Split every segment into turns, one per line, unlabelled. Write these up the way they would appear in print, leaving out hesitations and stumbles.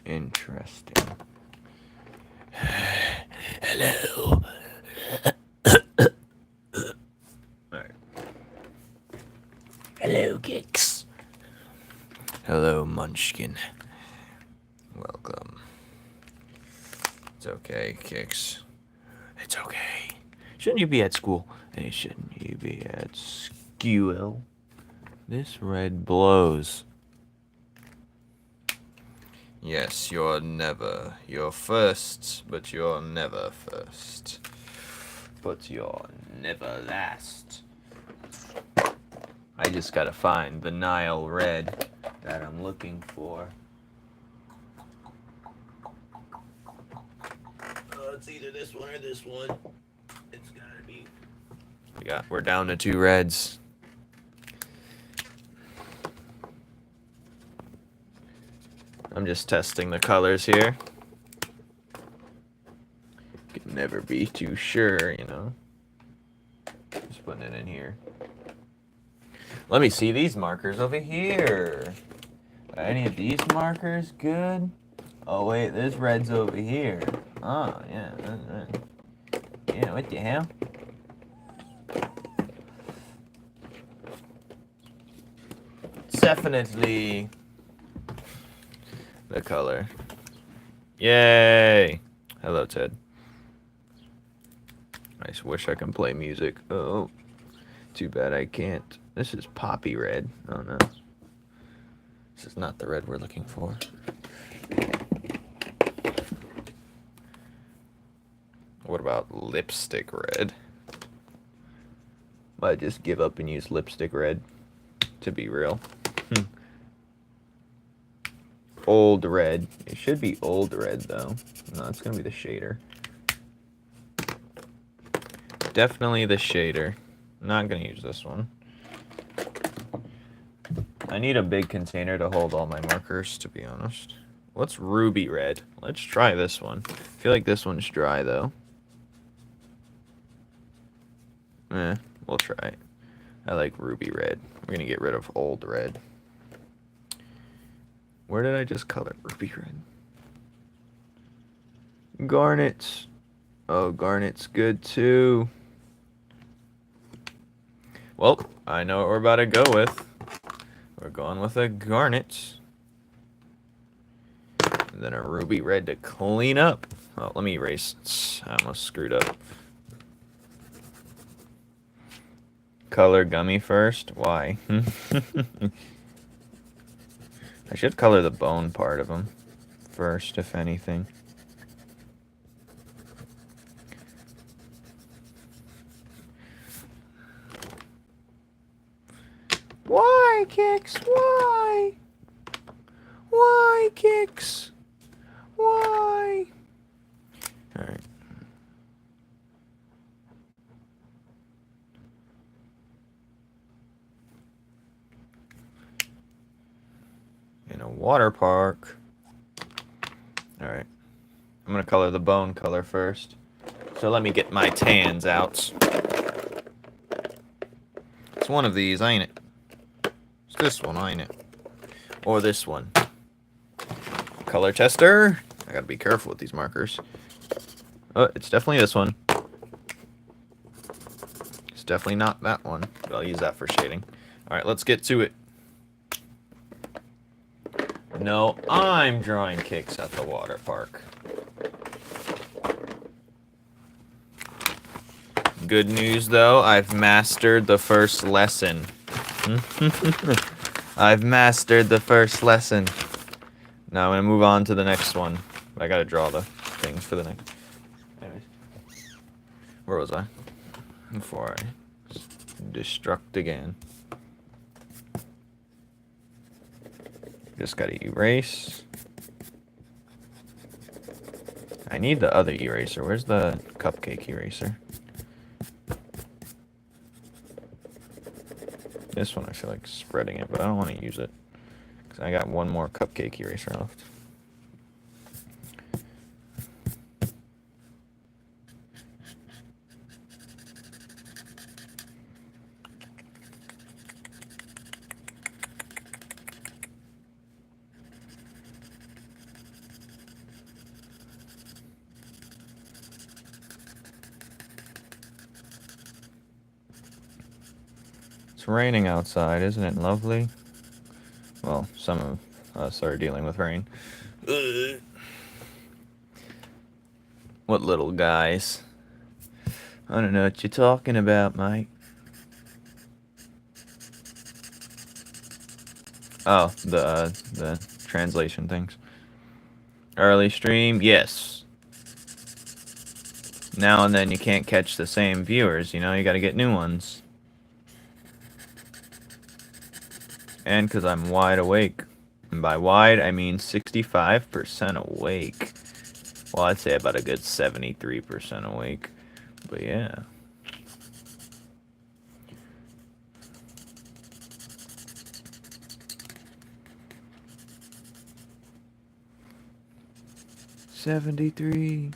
Interesting. Hello. Alright. Hello, Kix. Hello, Munchkin. Welcome. It's okay, Kix. It's okay. Shouldn't you be at school? Hey, shouldn't you be at school? This red blows. Yes, you're never. You're first, but you're never first. But you're never last. I just gotta find the Nile red that I'm looking for. It's either this one or this one. It's gotta be. We're down to 2 reds. I'm just testing the colors here. Can never be too sure, you know. Just putting it in here. Let me see these markers over here. Are any of these markers good? Oh wait, this red's over here. Oh yeah, yeah. What the hell? It's definitely the color. Yay! Hello, Ted. I just wish I can play music. Oh, too bad I can't. This is poppy red. Oh no. This is not the red we're looking for. What about lipstick red? Might just give up and use lipstick red, to be real. Old red. It should be old red, though. No, it's going to be the shader. Definitely the shader. Not going to use this one. I need a big container to hold all my markers, to be honest. What's ruby red? Let's try this one. I feel like this one's dry, though. We'll try it. I like ruby red. We're going to get rid of old red. Where did I just color ruby red? Garnets. Oh, garnet's good too. Well, I know what we're about to go with. We're going with a garnet. And then a ruby red to clean up. Oh, let me erase. I almost screwed up. Color gummy first? Why? I should color the bone part of them first, if anything. Why, Kix? Why? Why, Kix? Why? Alright. In a water park. Alright. I'm gonna color the bone color first. So let me get my tans out. It's one of these, ain't it? It's this one, ain't it? Or this one. Color tester. I gotta be careful with these markers. Oh, it's definitely this one. It's definitely not that one, but I'll use that for shading. Alright, let's get to it. No, I'm drawing Kix at the water park. Good news, though, I've mastered the first lesson. I've mastered the first lesson. Now I'm going to move on to the next one. I got to draw the things for the next. Anyways. Where was I? Before I destruct again. Just got to erase. I need the other eraser. Where's the cupcake eraser? This one I feel like spreading it, but I don't want to use it. Because I got one more cupcake eraser left. It's raining outside, isn't it lovely? Well, some of us are dealing with rain. Ugh. What little guys? I don't know what you're talking about, Mike. Oh, the translation things. Early stream, yes. Now and then you can't catch the same viewers, you know, you gotta get new ones. And because I'm wide awake. And by wide, I mean 65% awake. Well, I'd say about a good 73% awake. But yeah. '73.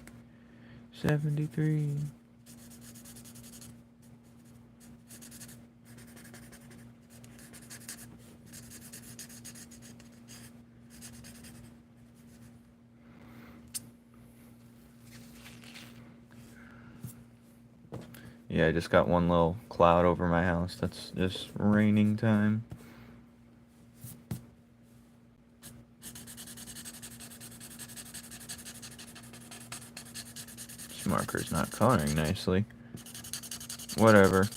Yeah, I just got one little cloud over my house. That's just raining time. This marker's not coloring nicely. Whatever.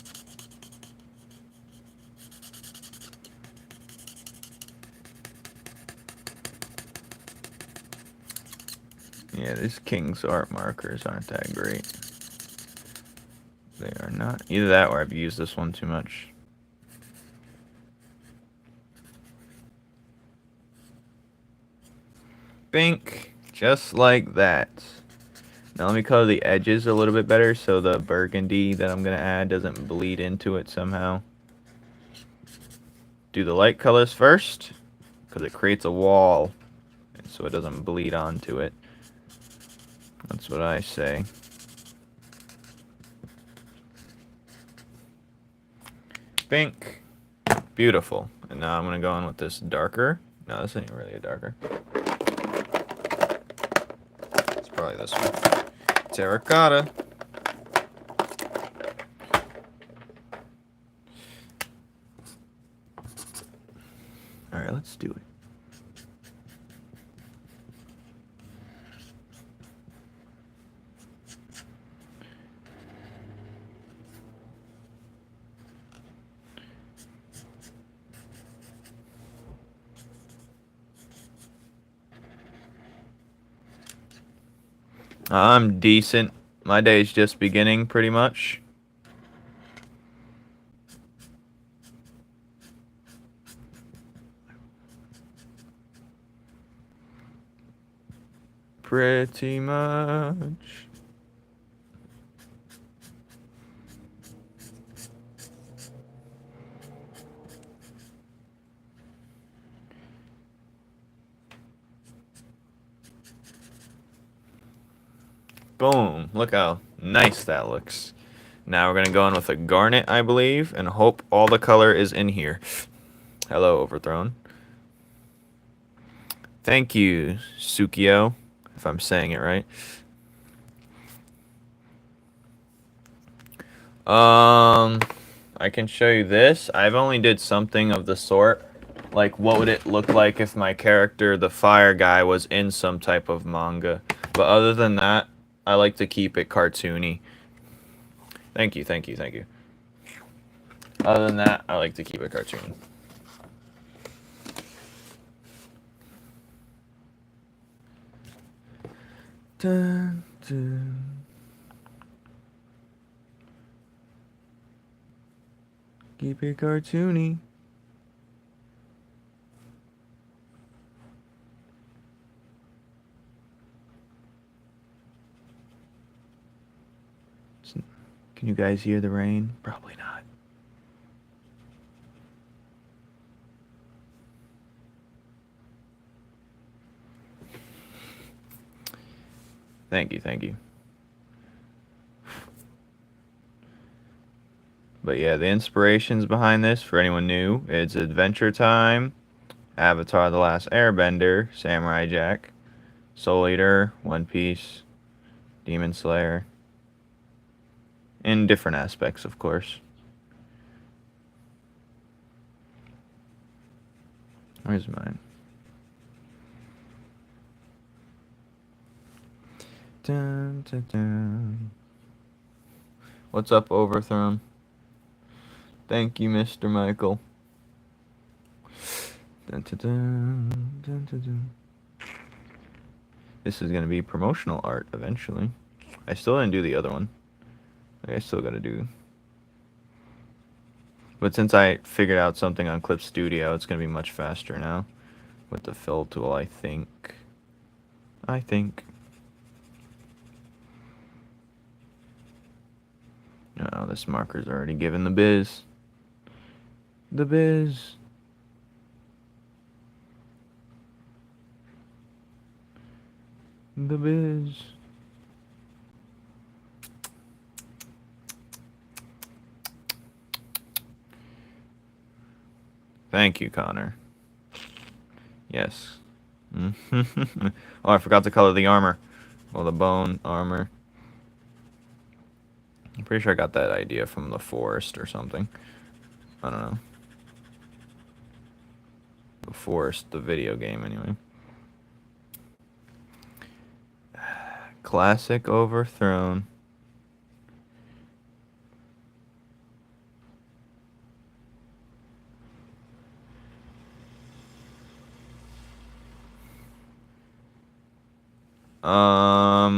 Yeah, these King's Art markers aren't that great. They are not. Either that or I've used this one too much. Bink. Just like that. Now let me color the edges a little bit better so the burgundy that I'm going to add doesn't bleed into it somehow. Do the light colors first because it creates a wall so it doesn't bleed onto it. That's what I say. Pink. Beautiful. And now I'm going to go in with this darker. No, this ain't really a darker. It's probably this one. Terracotta. Alright, let's do it. I'm decent. My day's just beginning, pretty much. Pretty much. Boom. Look how nice that looks. Now we're going to go in with a garnet, I believe, and hope all the color is in here. Hello, Overthrown. Thank you, Sukio, if I'm saying it right. I can show you this. I've only did something of the sort. Like, what would it look like if my character, the fire guy, was in some type of manga? But other than that, I like to keep it cartoony. Thank you, thank you, thank you. Other than that, I like to keep it cartoony. Dun, dun. Keep it cartoony. Can you guys hear the rain? Probably not. Thank you, thank you. But yeah, the inspirations behind this, for anyone new, it's Adventure Time, Avatar The Last Airbender, Samurai Jack, Soul Eater, One Piece, Demon Slayer. In different aspects, of course. Where's mine? Dun, dun, dun. What's up, Overthrown? Thank you, Mr. Michael. Dun, dun, dun, dun, dun, dun. This is going to be promotional art eventually. I still didn't do the other one. Like, I still got to do. But since I figured out something on Clip Studio, it's going to be much faster now with the fill tool, I think. Oh, this marker's already given the biz. The biz. The biz. Thank you, Connor. Yes. Oh, I forgot to color the armor. Well, the bone armor. I'm pretty sure I got that idea from the forest or something. I don't know. The forest, the video game, anyway. Classic Overthrown.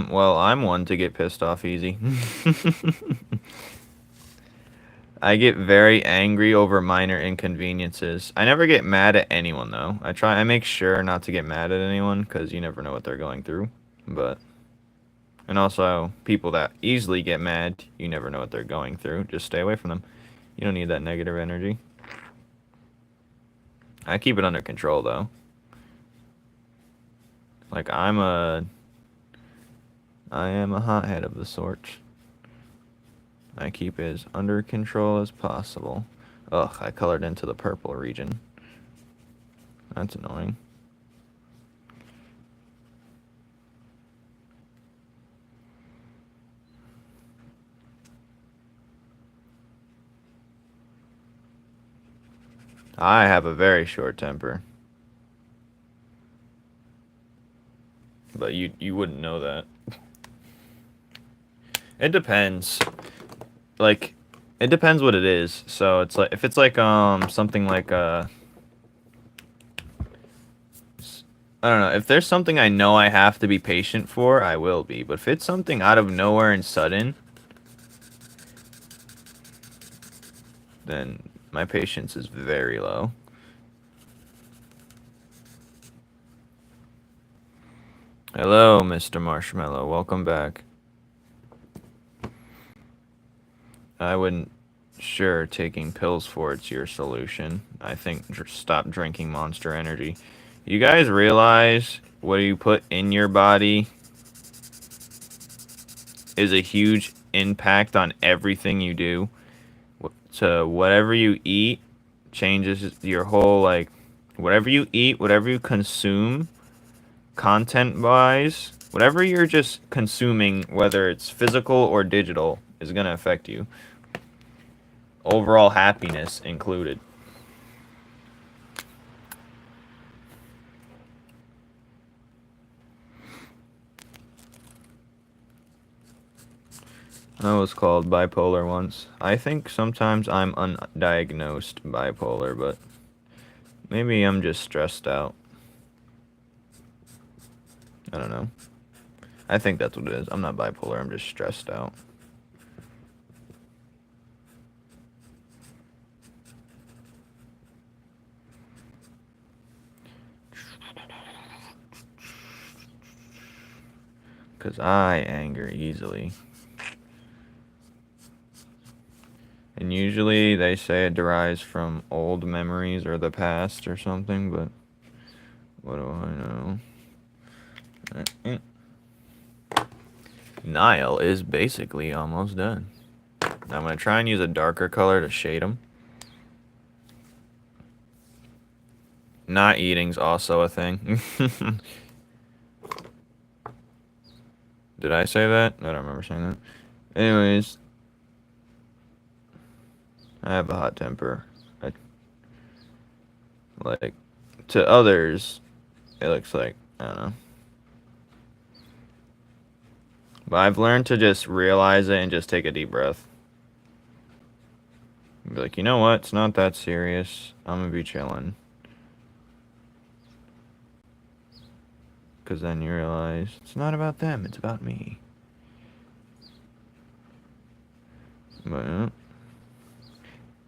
Well, I'm one to get pissed off easy. I get very angry over minor inconveniences. I never get mad at anyone, though. I make sure not to get mad at anyone, because you never know what they're going through. But, and also, people that easily get mad, you never know what they're going through. Just stay away from them. You don't need that negative energy. I keep it under control, though. Like, I am a hothead of the sort. I keep it as under control as possible. Ugh, I colored into the purple region. That's annoying. I have a very short temper. But you wouldn't know that. It depends. Like, it depends what it is. So it's like, if it's like something like I don't know, if there's something I know I have to be patient for, I will be. But if it's something out of nowhere and sudden, then my patience is very low. Hello, Mr. Marshmallow. Welcome back. I wouldn't sure taking pills for it's your solution. I think stop drinking Monster Energy. You guys realize what you put in your body is a huge impact on everything you do. So whatever you eat changes your whole, like, whatever you eat, whatever you consume, content-wise, whatever you're just consuming, whether it's physical or digital, is going to affect you. Overall happiness included. I was called bipolar once. I think sometimes I'm undiagnosed bipolar, but maybe I'm just stressed out. I don't know. I think that's what it is. I'm not bipolar, I'm just stressed out. Because I anger easily. And usually they say it derives from old memories or the past or something, but what do I know? Nile is basically almost done. Now I'm going to try and use a darker color to shade them. Not eating's also a thing. Did I say that? I don't remember saying that. Anyways, I have a hot temper. Like, to others, it looks like, I don't know. But I've learned to just realize it and just take a deep breath. Be like, you know what? It's not that serious. I'm gonna be chilling. Because then you realize it's not about them, it's about me. But,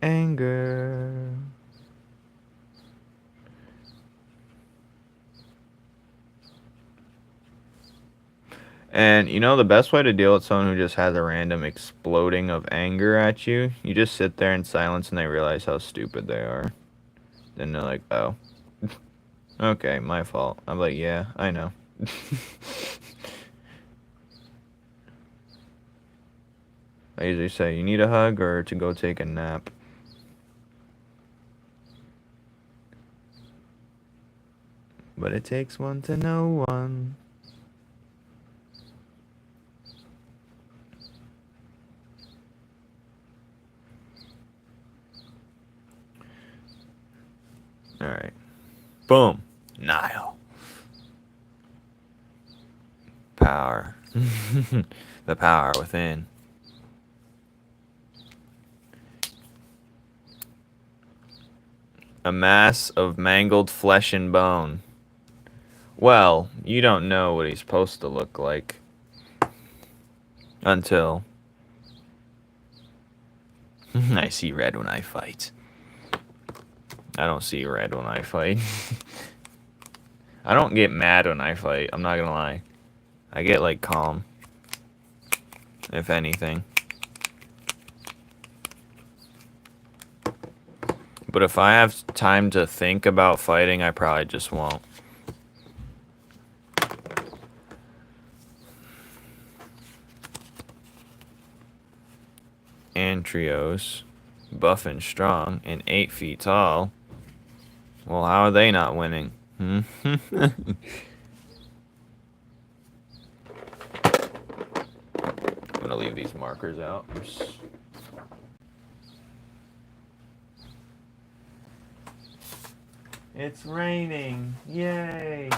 anger. And you know, the best way to deal with someone who just has a random exploding of anger at you, you just sit there in silence and they realize how stupid they are. Then they're like, oh. Okay, my fault. I'm like, yeah, I know. I usually say, you need a hug or to go take a nap. But it takes one to know one. Alright. Boom. Nile. Power. The power within. A mass of mangled flesh and bone. Well, you don't know what he's supposed to look like. Until I see red when I fight. I don't see red when I fight. I don't get mad when I fight, I'm not gonna lie. I get, like, calm. If anything. But if I have time to think about fighting, I probably just won't. Antrios, buff and strong, and 8 feet tall. Well, how are they not winning? I'm gonna leave these markers out. It's raining. Yay!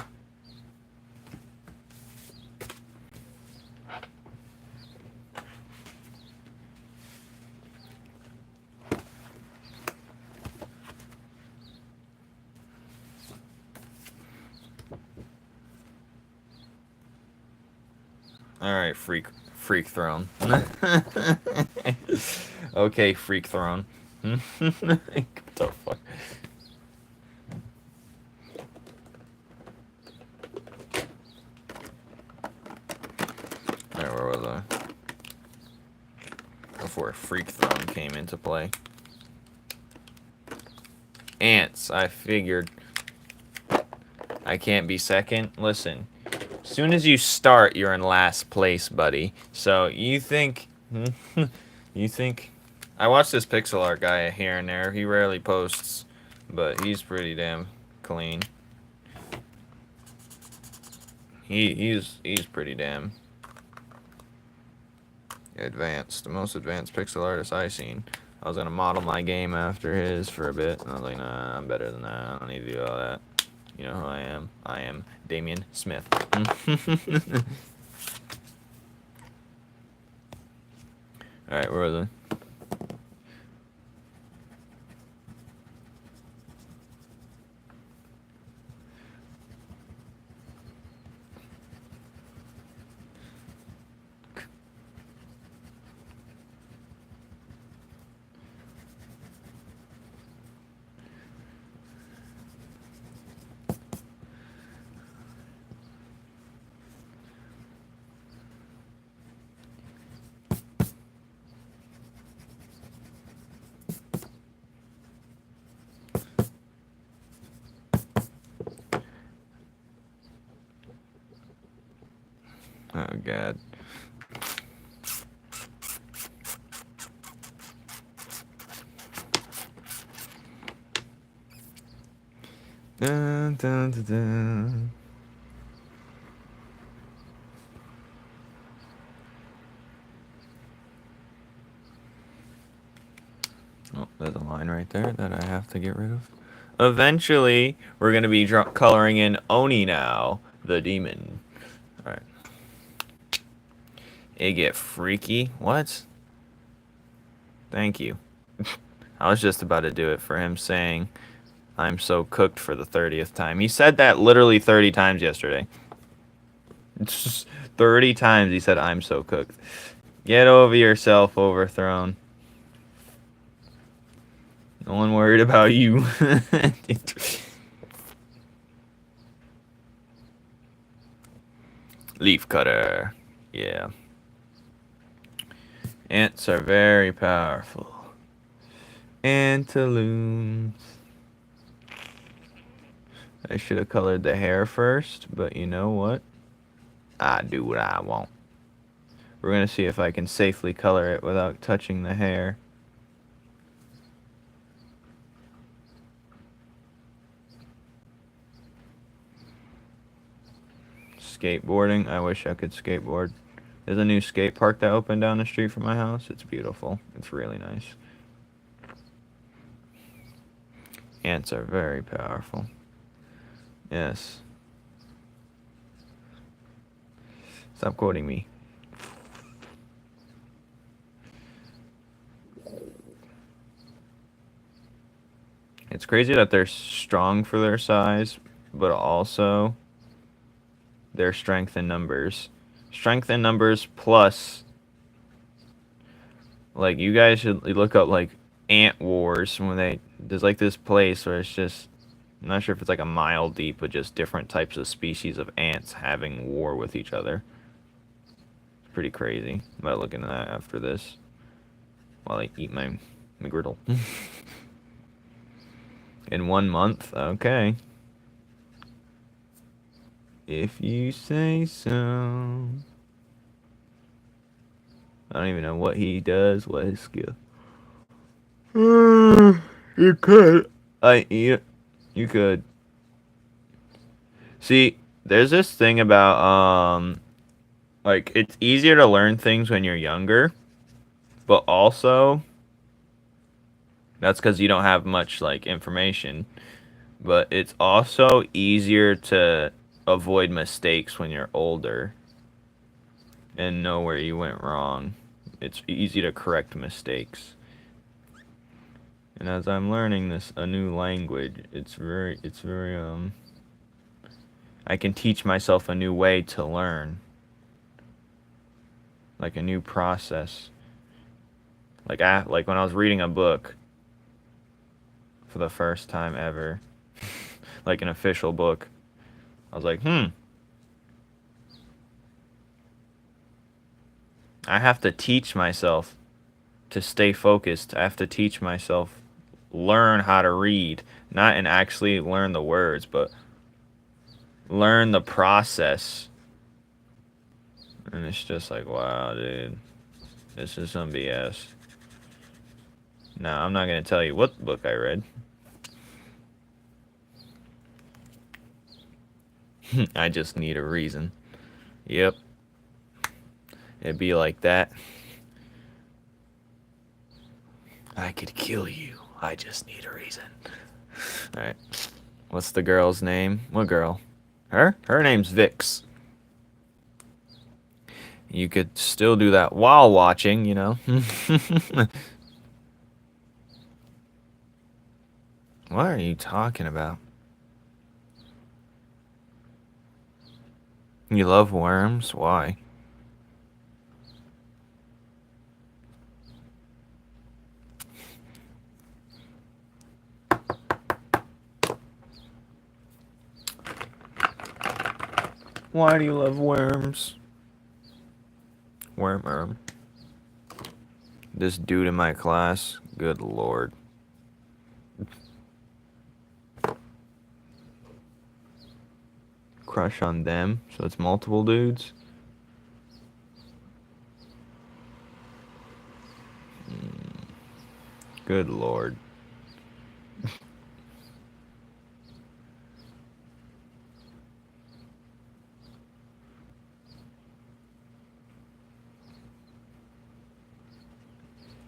Alright, freak throne. Okay, freak throne. What the fuck? Alright, where was I? Before freak throne came into play. Ants, I figured. I can't be second. Listen. As soon as you start, you're in last place, buddy. So, you think... you think... I watch this pixel art guy here and there. He rarely posts, but he's pretty damn clean. He's pretty damn advanced. The most advanced pixel artist I've seen. I was gonna model my game after his for a bit, and I was like, nah, I'm better than that. I don't need to do all that. You know who I am? I am Damian Smith. Alright, where was I? Oh, God. Dun, dun, dun, dun. Oh, there's a line right there that I have to get rid of. Eventually, we're going to be coloring in Oni now, the demon. Alright. It get freaky. What? Thank you. I was just about to do it for him saying, I'm so cooked for the 30th time. He said that literally 30 times yesterday. It's just 30 times he said, I'm so cooked. Get over yourself, overthrown. No one worried about you. Leaf cutter. Yeah. Ants are very powerful. Antaloons. I should have colored the hair first, but you know what? I do what I want. We're going to see if I can safely color it without touching the hair. Skateboarding. I wish I could skateboard. There's a new skate park that opened down the street from my house. It's beautiful. It's really nice. Ants are very powerful. Yes. Stop quoting me. It's crazy that they're strong for their size, but also their strength in numbers. Strength in numbers plus, like, you guys should look up, like, ant wars when there's, like, this place where it's just, I'm not sure if it's, like, a mile deep, but just different types of species of ants having war with each other. It's pretty crazy. I'm about to look into that after this while I eat my McGriddle. In 1 month? Okay. If you say so. I don't even know what he does, what his skill. You could. You could. See, there's this thing about, like, it's easier to learn things when you're younger, but also, that's because you don't have much, like, information, but it's also easier to avoid mistakes when you're older and know where you went wrong. It's easy to correct mistakes. And as I'm learning a new language, it's very, I can teach myself a new way to learn. Like a new process. Like when I was reading a book for the first time ever, like an official book, I was like, I have to teach myself to stay focused. I have to teach myself, learn how to read, not and actually learn the words, but learn the process. And it's just like, wow, dude, this is some BS. Now, I'm not going to tell you what book I read. I just need a reason. Yep. It'd be like that. I could kill you. I just need a reason. Alright. What's the girl's name? What girl? Her? Her name's Vix. You could still do that while watching, you know. What are you talking about? You love worms? Why? Why do you love worms? Worm. This dude in my class, good lord. Crush on them, so it's multiple dudes. Good lord.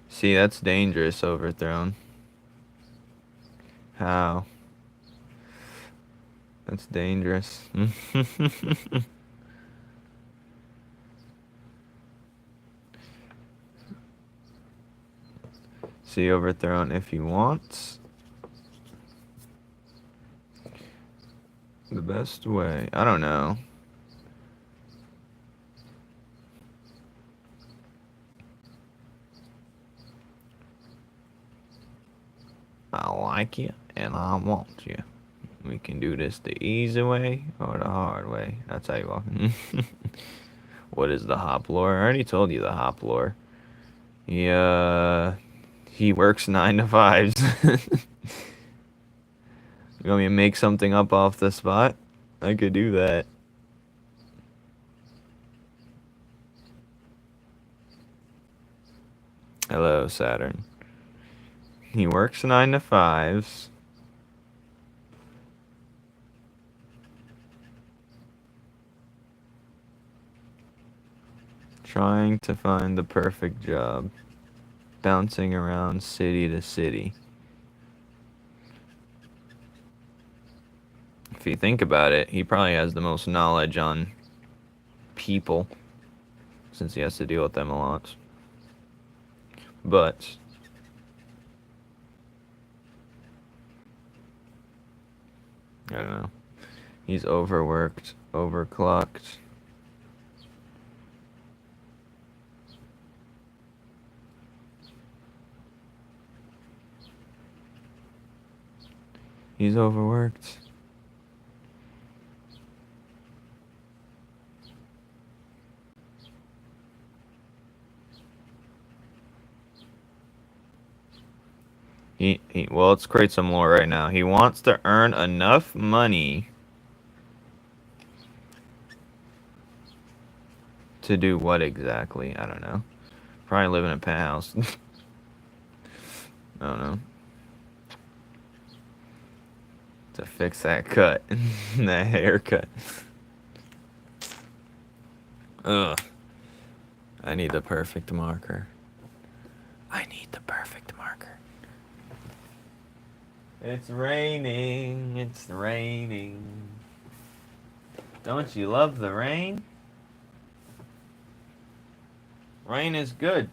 See, that's dangerous, overthrown. How? That's dangerous. See overthrown if he wants. The best way. I don't know. I like you and I want you. We can do this the easy way or the hard way. That's how you walk. What is the hop lore? I already told you the hop lore. He works 9 to 5s. You want me to make something up off the spot? I could do that. Hello, Saturn. He works 9 to 5s. Trying to find the perfect job. Bouncing around city to city. If you think about it, he probably has the most knowledge on people, since he has to deal with them a lot. But I don't know. He's overworked, overclocked. He's overworked. Well, let's create some lore right now. He wants to earn enough money to do what exactly? I don't know. Probably live in a penthouse. I don't know. To fix that cut. That haircut. Ugh. I need the perfect marker. I need the perfect marker. It's raining. It's raining. Don't you love the rain? Rain is good.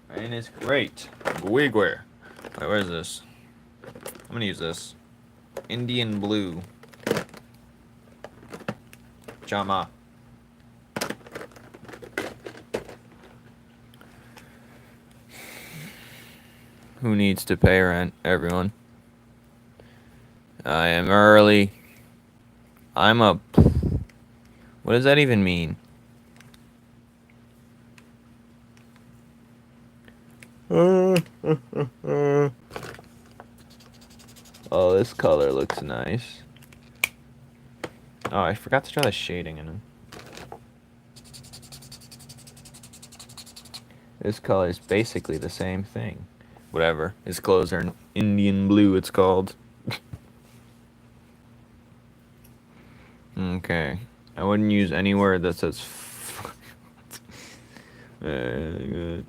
Rain is great. Wigware. Wait, where's this? I'm gonna use this. Indian blue. Chama. Who needs to pay rent? Everyone. I am early. I'm up. What does that even mean? Oh, this color looks nice. Oh, I forgot to try the shading in them. This color is basically the same thing. Whatever. His clothes are Indian blue, it's called. Okay. I wouldn't use any word that says good.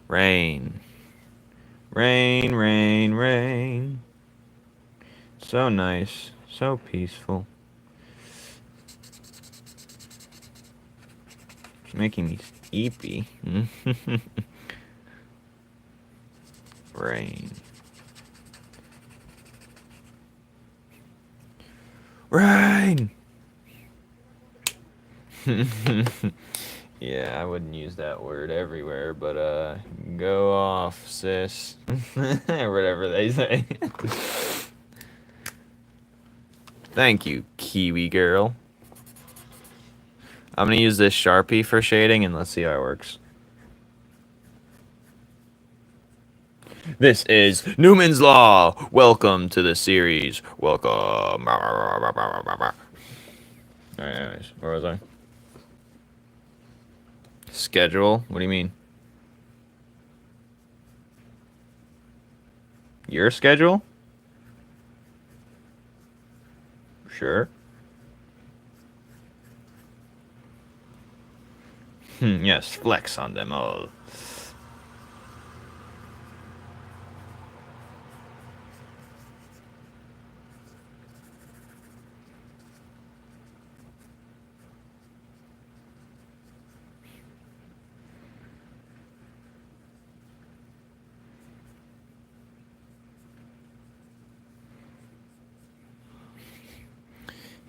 Rain. Rain, rain, rain. So nice. So peaceful. It's making me sleepy. Rain. Rain! Yeah, I wouldn't use that word everywhere, but go off, sis. Or whatever they say. Thank you, Kiwi girl. I'm gonna use this Sharpie for shading, and let's see how it works. This is Numen's Law. Welcome to the series. Welcome. Alright, anyways, where was I? Schedule? What do you mean? Your schedule? Sure. Yes, flex on them all.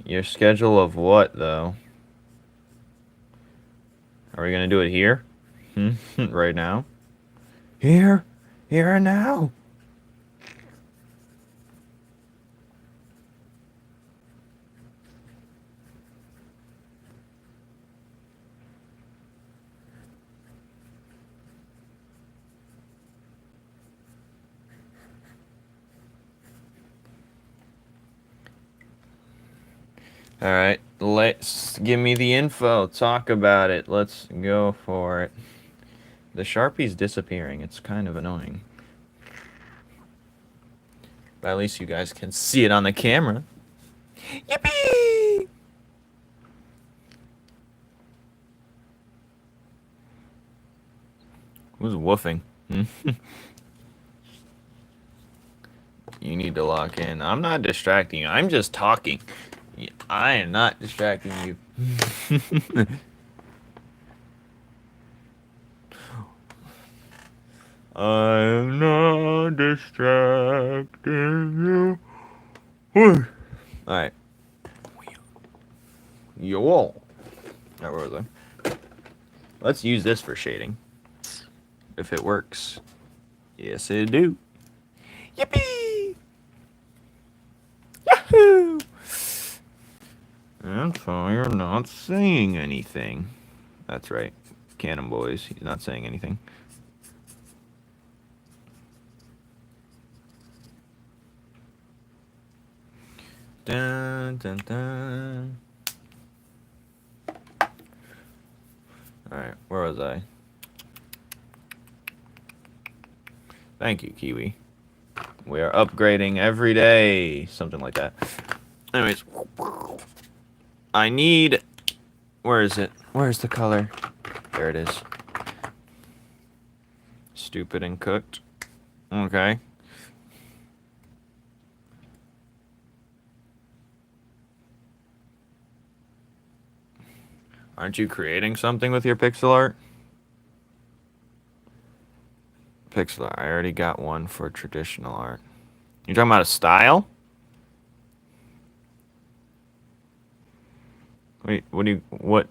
Your schedule of what, though? Are we gonna do it here? Right now? Here? Here and now? All right, let's give me the info. Talk about it. Let's go for it. The Sharpie's disappearing. It's kind of annoying. But at least you guys can see it on the camera. Yippee! Who's woofing? You need to lock in. I'm not distracting you. I'm just talking. I am not distracting you. I'm not distracting you. Alright. Yo. Where was I? Let's use this for shading. If it works. Yes, it do. Yippee! Yahoo! And so you're not saying anything. That's right. Cannon Boys. He's not saying anything. Dun, dun, dun. Alright, where was I? Thank you, Kiwi. We are upgrading every day. Something like that. Anyways. I need... Where is it? Where's the color? There it is. Stupid and cooked. Okay. Aren't you creating something with your pixel art? Pixel art. I already got one for traditional art. You're talking about a style? Wait, what?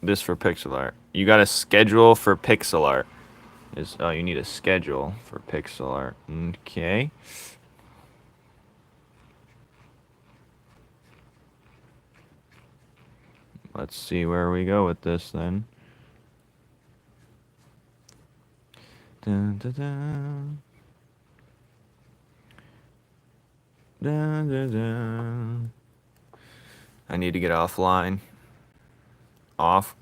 This for pixel art. You got a schedule for pixel art. Oh, you need a schedule for pixel art. Okay. Let's see where we go with this then. Dun, dun, dun. Dun, dun, dun. I need to get offline. Off.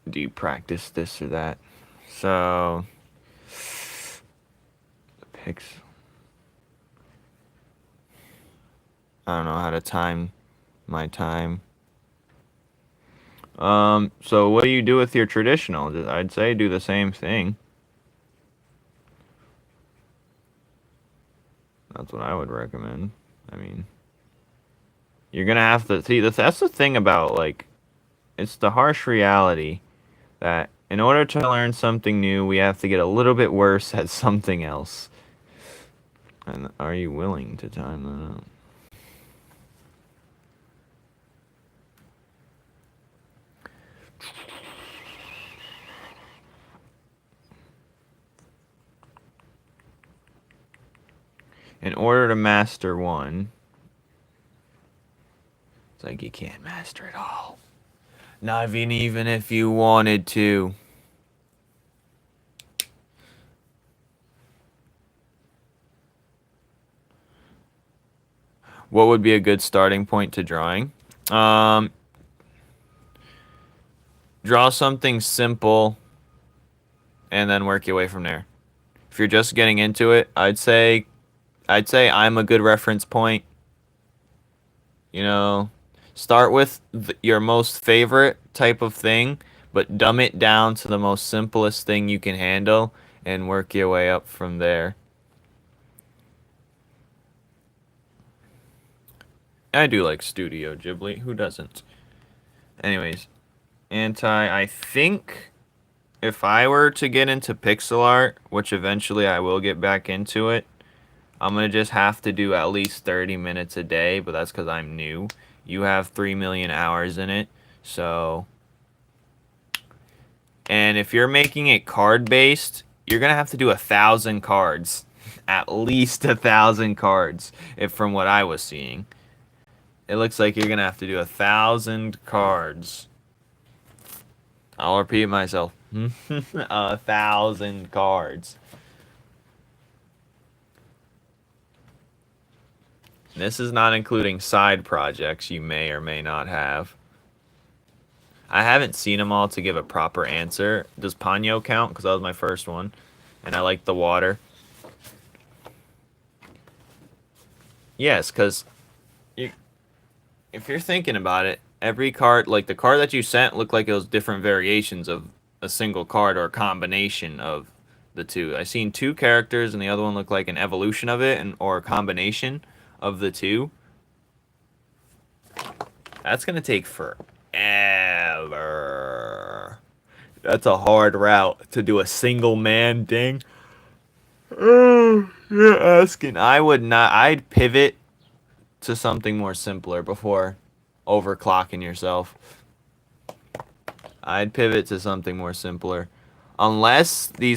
Do you practice this or that? So, the I don't know how to time my time. So what do you do with your traditional? I'd say do the same thing. That's what I would recommend. I mean, you're gonna have to see. That's the thing about, like, it's the harsh reality that in order to learn something new, we have to get a little bit worse at something else. And are you willing to time that out? In order to master one, it's like you can't master it all. Not even if you wanted to. What would be a good starting point to drawing? Draw something simple and then work your way from there. If you're just getting into it, I'd say I'm a good reference point. You know, start with your most favorite type of thing, but dumb it down to the most simplest thing you can handle and work your way up from there. I do like Studio Ghibli. Who doesn't? Anyways, I think if I were to get into pixel art, which eventually I will get back into it, I'm going to just have to do at least 30 minutes a day, but that's because I'm new. You have 3 million hours in it, so... And if you're making it card-based, you're going to have to do 1,000 cards. At least 1,000 cards, if from what I was seeing. It looks like you're going to have to do 1,000 cards. I'll repeat myself. 1,000 cards. This is not including side projects you may or may not have. I haven't seen them all to give a proper answer. Does Ponyo count? Because that was my first one. And I like the water. Yes, because if you're thinking about it, every card, like the card that you sent looked like it was different variations of a single card or a combination of the two. I seen 2 characters and the other one looked like an evolution of it or a combination of the 2. That's going to take forever. That's a hard route to do a single man ding. You're asking. I'd pivot to something more simpler before overclocking yourself. I'd pivot to something more simpler. Unless the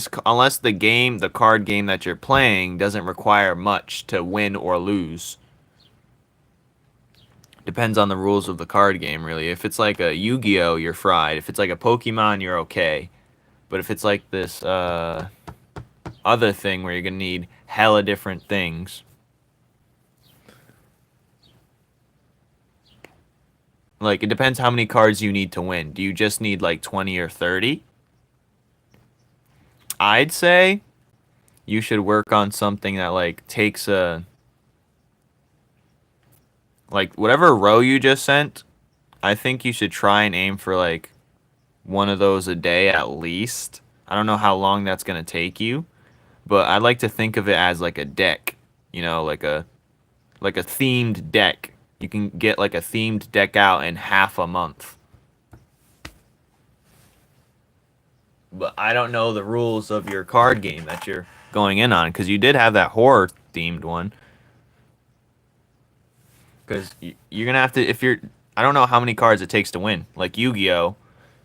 card game that you're playing doesn't require much to win or lose. Depends on the rules of the card game, really. If it's like a Yu-Gi-Oh, you're fried. If it's like a Pokemon, you're okay. But if it's like this other thing where you're gonna need hella different things, like it depends how many cards you need to win. Do you just need like 20 or 30? I'd say you should work on something that like takes like whatever row you just sent. I think you should try and aim for like one of those a day at least. I don't know how long that's gonna take you, but I like to think of it as like a deck. You know, like a themed deck. You can get like a themed deck out in half a month. But I don't know the rules of your card game that you're going in on, because you did have that horror themed one. Because you're gonna have to, I don't know how many cards it takes to win. Like Yu-Gi-Oh,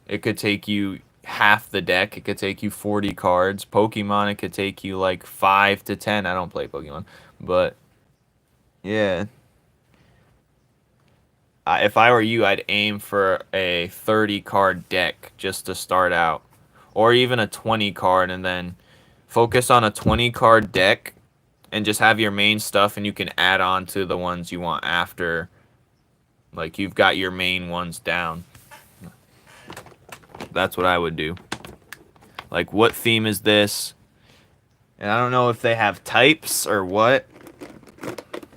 it could take you half the deck. It could take you 40 cards. Pokemon, it could take you like 5 to 10. I don't play Pokemon, but yeah. If I were you, I'd aim for a 30 card deck just to start out. Or even a 20 card, and then focus on a 20 card deck and just have your main stuff, and you can add on to the ones you want after. Like you've got your main ones down. That's what I would do. Like, what theme is this? And I don't know if they have types or what.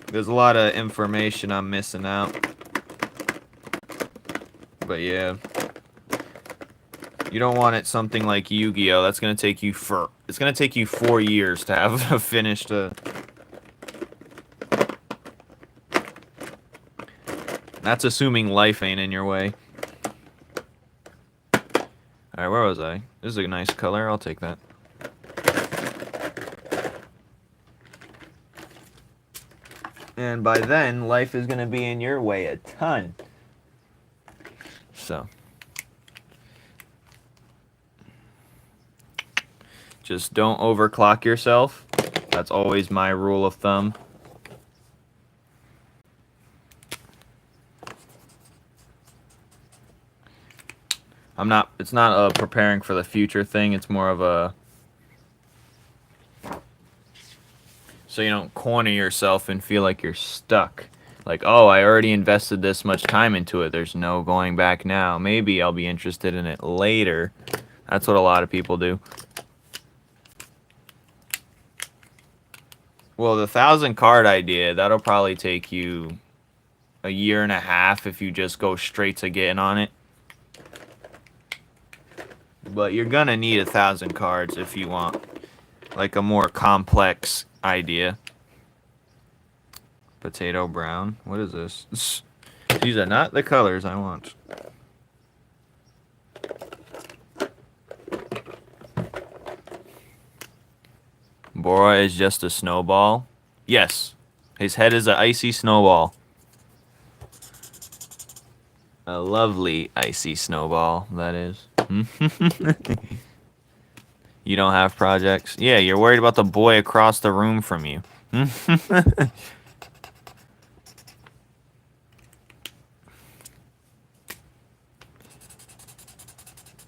There's a lot of information I'm missing out. But yeah. You don't want it something like Yu-Gi-Oh. That's gonna take you it's gonna take you 4 years to have finished a. That's assuming life ain't in your way. Alright, where was I? This is a nice color, I'll take that. And by then, life is gonna be in your way a ton. So. Just don't overclock yourself. That's always my rule of thumb. It's not a preparing for the future thing. It's more of a, so you don't corner yourself and feel like you're stuck. Like, oh, I already invested this much time into it. There's no going back now. Maybe I'll be interested in it later. That's what a lot of people do. Well, the 1,000 card idea, that'll probably take you a year and a half if you just go straight to getting on it. But you're gonna need 1,000 cards if you want like a more complex idea. Potato brown. What is this? These are not the colors I want. Bora is just a snowball. Yes. His head is an icy snowball. A lovely icy snowball, that is. You don't have projects? Yeah, you're worried about the boy across the room from you.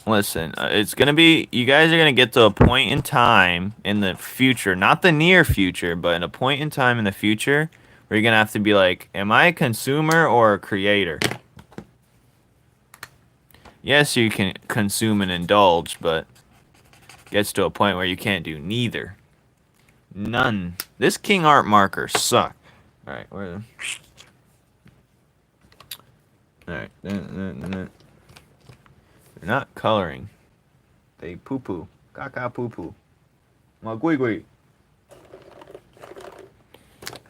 Listen, it's going to be... You guys are going to get to a point in time in the future. Not the near future, but in a point in time in the future where you're going to have to be like, am I a consumer or a creator? Yes, you can consume and indulge, but it gets to a point where you can't do neither. None. This King Art marker suck. Alright, where... Alright. They're not coloring. They poo-poo. Caca poo-poo. Magui-gui.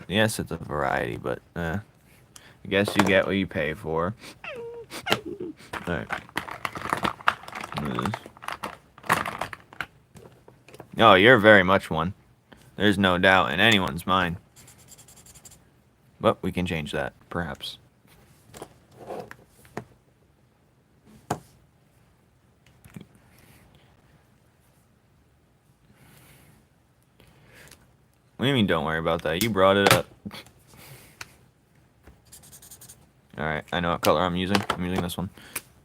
Yes, it's a variety, but I guess you get what you pay for. Alright. Oh, you're very much one. There's no doubt in anyone's mind. But we can change that, perhaps. What do you mean don't worry about that? You brought it up. Alright, I know what color I'm using. I'm using this one.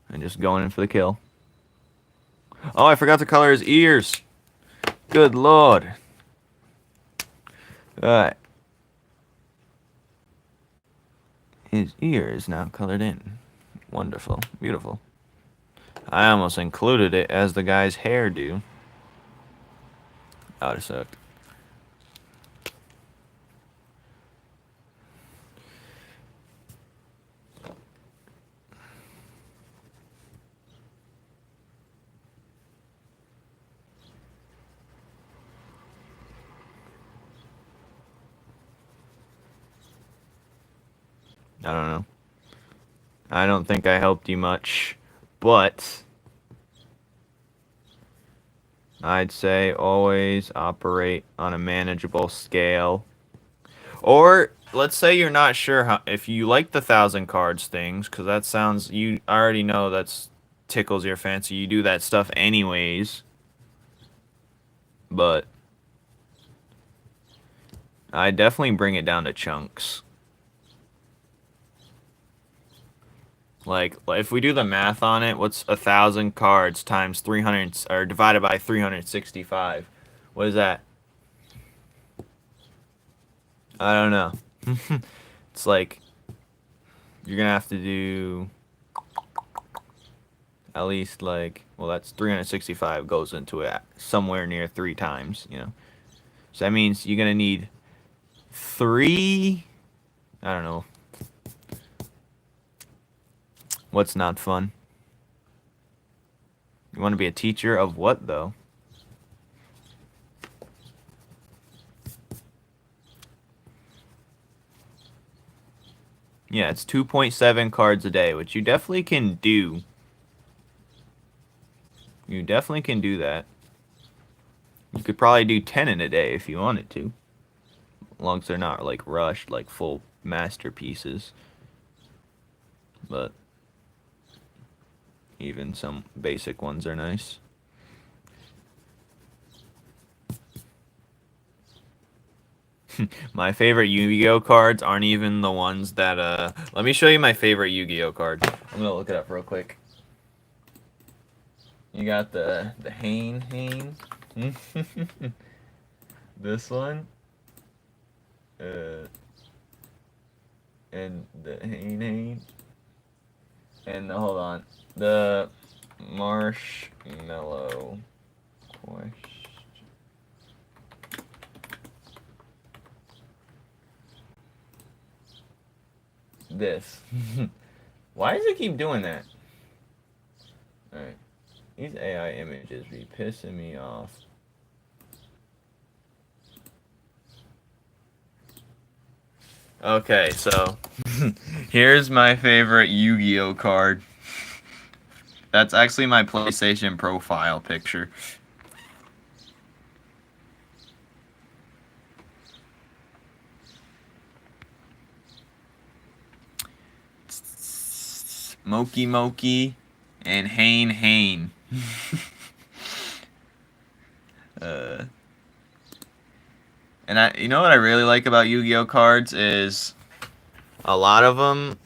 And just going in for the kill. Oh, I forgot to color his ears. Good lord. Alright. His ear is now colored in. Wonderful. Beautiful. I almost included it as the guy's hairdo. That would have sucked. I don't know. I don't think I helped you much, but I'd say always operate on a manageable scale. Or let's say you're not sure how, if you like the 1,000 cards things, because that sounds, you already know that's tickles your fancy. You do that stuff anyways. But I definitely bring it down to chunks. Like, if we do the math on it, what's 1,000 cards times 300, or divided by 365? What is that? I don't know. It's like, you're gonna have to do at least like, well, that's 365 goes into it somewhere near 3 times, you know. So that means you're gonna need 3, I don't know. What's not fun? You want to be a teacher of what, though? Yeah, it's 2.7 cards a day, which you definitely can do. You definitely can do that. You could probably do 10 in a day if you wanted to. As long as they're not, like, rushed, like full masterpieces. But even some basic ones are nice. My favorite Yu-Gi-Oh cards aren't even the ones that, let me show you my favorite Yu-Gi-Oh card. I'm gonna look it up real quick. You got the Hane. This one. And the Hane. And hold on. The Marshmallow question. this. Why does it keep doing that? Alright. These AI images be pissing me off. Okay, so here's my favorite Yu-Gi-Oh card. That's actually my PlayStation profile picture. Moki Moki and Hane Hane. And you know what I really like about Yu-Gi-Oh cards is a lot of them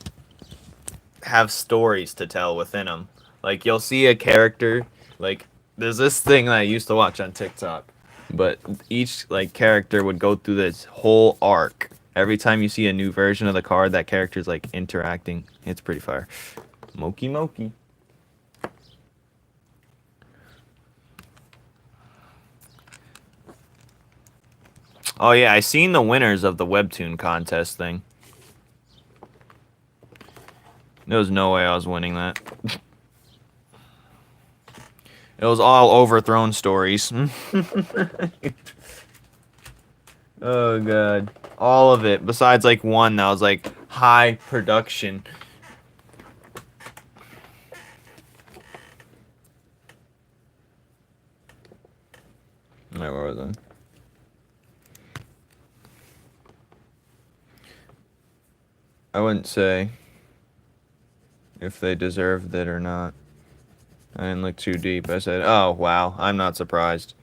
have stories to tell within them. Like you'll see a character, like there's this thing that I used to watch on TikTok, but each like character would go through this whole arc. Every time you see a new version of the card, that character's like interacting. It's pretty fire. Moki Moki. Oh yeah, I seen the winners of the Webtoon contest thing. There was no way I was winning that. It was all overthrown stories. Oh god. All of it. Besides like one that was like high production. Alright, where was I? I wouldn't say if they deserved it or not. I didn't look too deep. I said, oh, wow, I'm not surprised.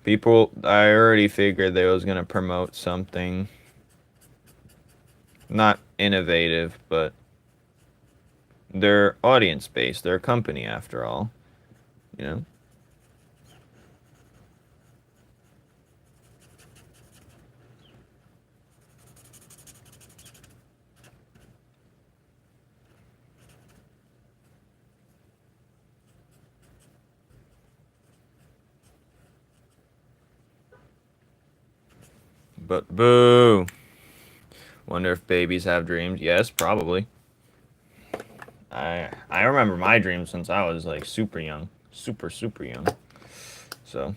People, I already figured they was going to promote something not innovative, but they're audience-based. They're a company, after all. You know? But boo! Wonder if babies have dreams. Yes, probably. I remember my dreams since I was like super young. Super young. So.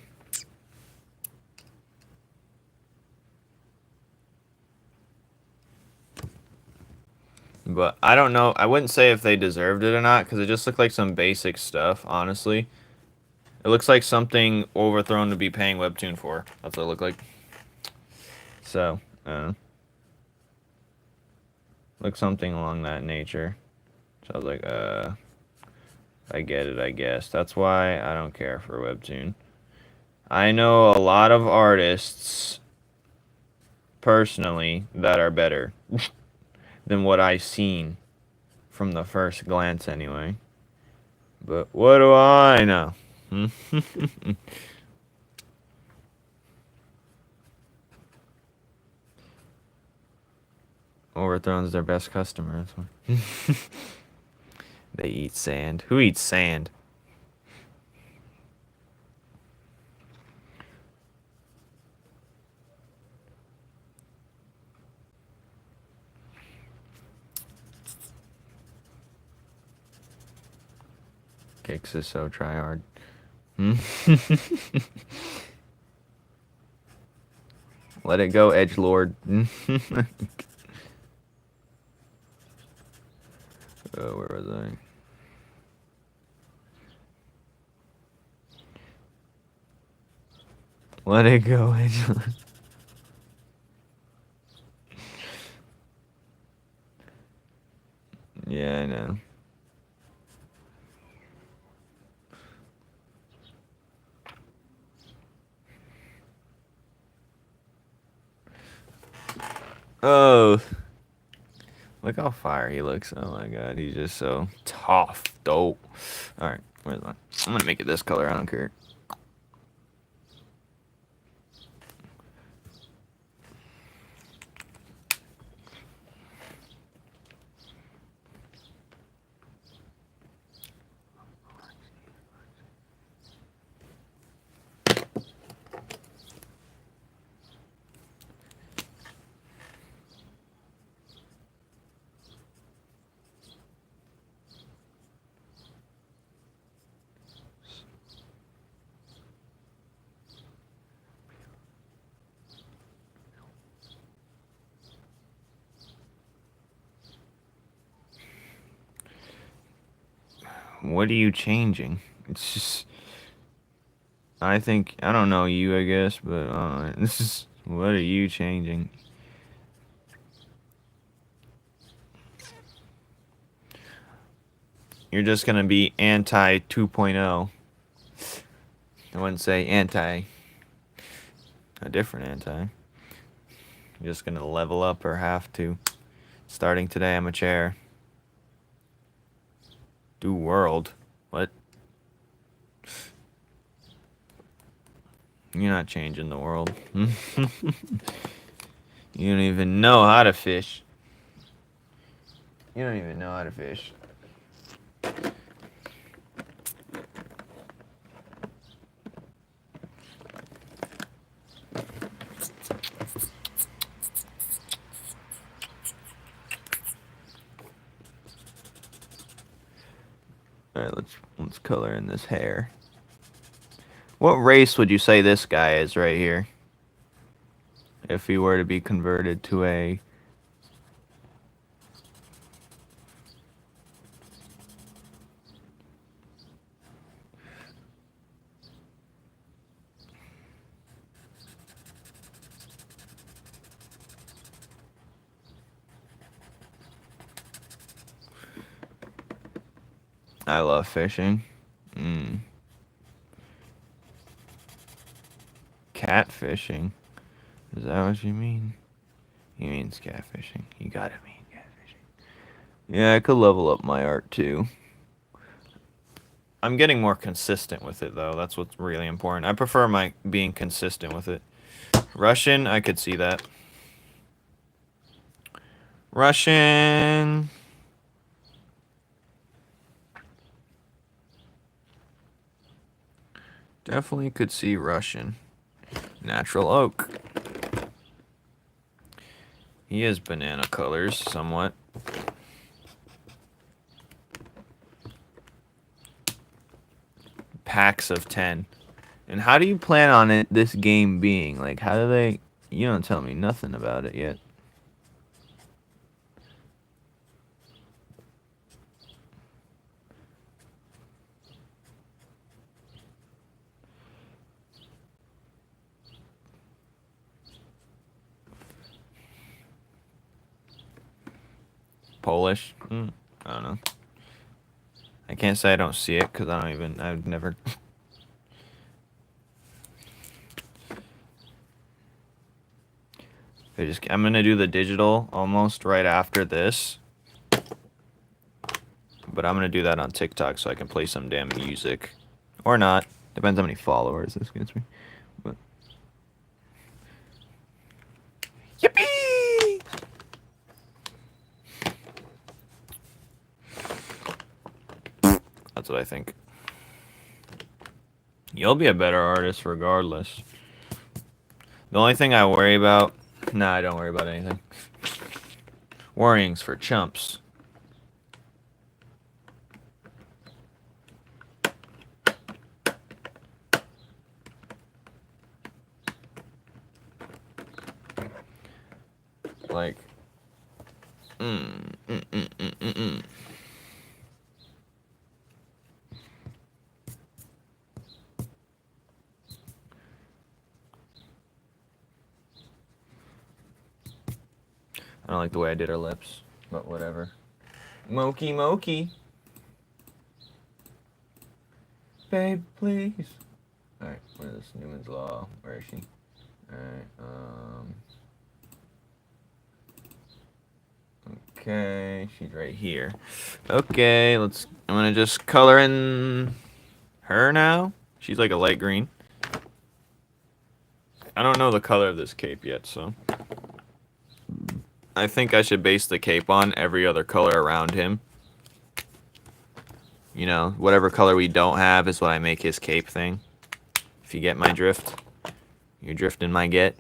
But I don't know. I wouldn't say if they deserved it or not because it just looked like some basic stuff, honestly. It looks like something overthrown to be paying Webtoon for. That's what it looked like. So, look something along that nature. So I was like, I get it, I guess. That's why I don't care for Webtoon. I know a lot of artists, personally, that are better than what I've seen from the first glance, anyway. But what do I know? Overthrown's their best customer. They eat sand. Who eats sand? Kicks is so tryhard. Let it go, edgelord. Oh, where was I? Let it go, edgelord. Yeah, I know. Oh. Look how fire he looks. Oh my god, he's just so tough, dope. Alright, where's mine? I'm gonna make it this color, I don't care. What are you changing? It's just... I think... I don't know you, I guess, but... this is... What are you changing? You're just gonna be anti 2.0. I wouldn't say anti. A different anti. You're just gonna level up or have to. Starting today, I'm a chair. Do world. What? You're not changing the world. You don't even know how to fish. You don't even know how to fish. Alright, let's color in this hair. What race would you say this guy is right here? If he were to be converted to a... I love fishing. Catfishing. Is that what you mean? He means catfishing. You gotta mean catfishing. Yeah, I could level up my art too. I'm getting more consistent with it though. That's what's really important. I prefer my being consistent with it. Russian, I could see that. Russian. Definitely could see Russian. Natural oak. He is banana colors, somewhat. Packs of 10. And how do you plan on it, this game being? Like, how do they... You don't tell me nothing about it yet. Polish? I don't know. I can't say I don't see it because I've never... I'm gonna do the digital almost right after this. But I'm gonna do that on TikTok so I can play some damn music. Or not. Depends how many followers this gets me. But... Yippee! That's what I think. You'll be a better artist regardless. The only thing I worry about... Nah, I don't worry about anything. Worrying's for chumps. Like... I don't like the way I did her lips, but whatever. Moki Moki. Babe, please. Alright, what is this? Numen's Law. Where is she? Alright, okay, she's right here. Okay, I'm gonna just color in her now. She's like a light green. I don't know the color of this cape yet, so... I think I should base the cape on every other color around him. You know, whatever color we don't have is what I make his cape thing. If you get my drift. You're drifting my get.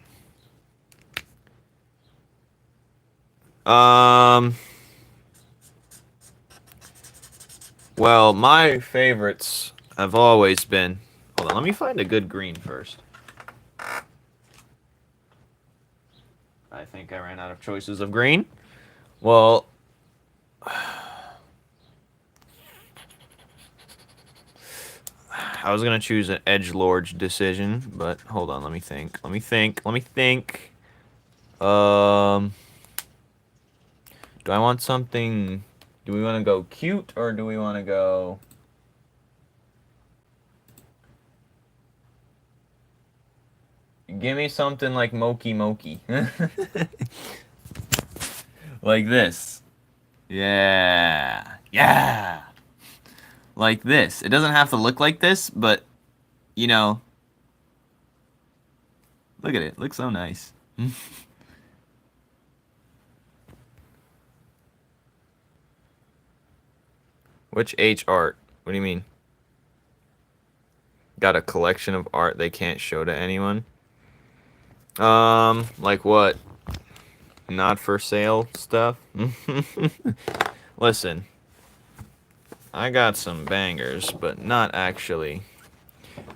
Well, my favorites have always been... Hold on, let me find a good green first. I think I ran out of choices of green. Well... I was gonna choose an edgelord decision, but hold on, let me think. Let me think. Do I want something? Do we want to go cute or do we want to go? Give me something like Moki Moki. Like this. Yeah. Yeah. Like this. It doesn't have to look like this, but, you know. Look at it. It looks so nice. Which H art? What do you mean? Got a collection of art they can't show to anyone? Like what? Not for sale stuff? Listen. I got some bangers, but not actually.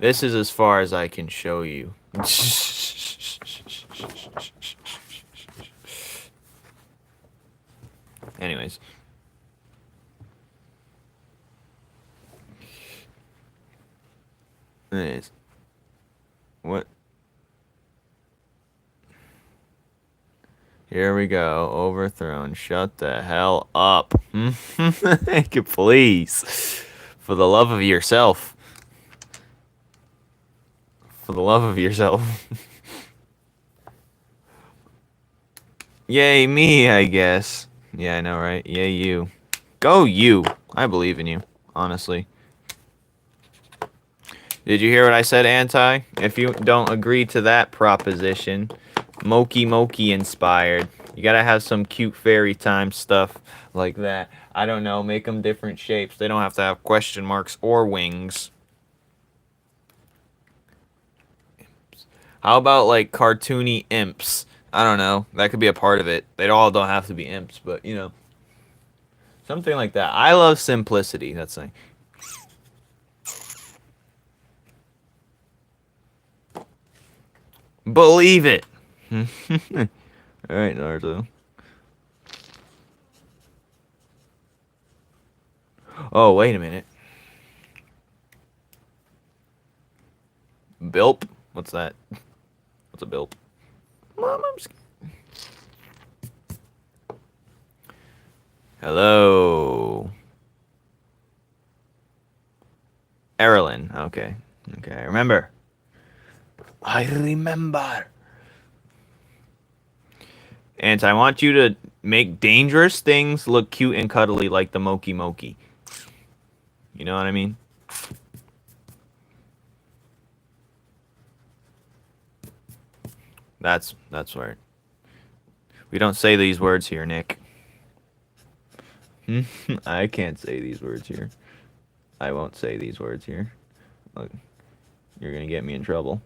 This is as far as I can show you. Anyways. Anyways. What? Here we go. Overthrown. Shut the hell up. Please. For the love of yourself. For the love of yourself. Yay me, I guess. Yeah, I know, right? Yay you. Go you. I believe in you, honestly. Did you hear what I said, Anti? If you don't agree to that proposition, Moki Moki inspired. You gotta have some cute fairy time stuff like that. I don't know, make them different shapes. They don't have to have question marks or wings. How about like cartoony imps? I don't know. That could be a part of it. They all don't have to be imps, but you know. Something like that. I love simplicity. That's like. Believe it. Alright, Naruto. Oh, wait a minute. Bilp? What's that? What's a bilp? Mom, I'm scared. Hello. Erlyn. Okay. Okay, I remember. I remember. And I want you to make dangerous things look cute and cuddly like the Moki Moki. You know what I mean? That's right. We don't say these words here, Nick. I can't say these words here. I won't say these words here. Look, you're gonna get me in trouble.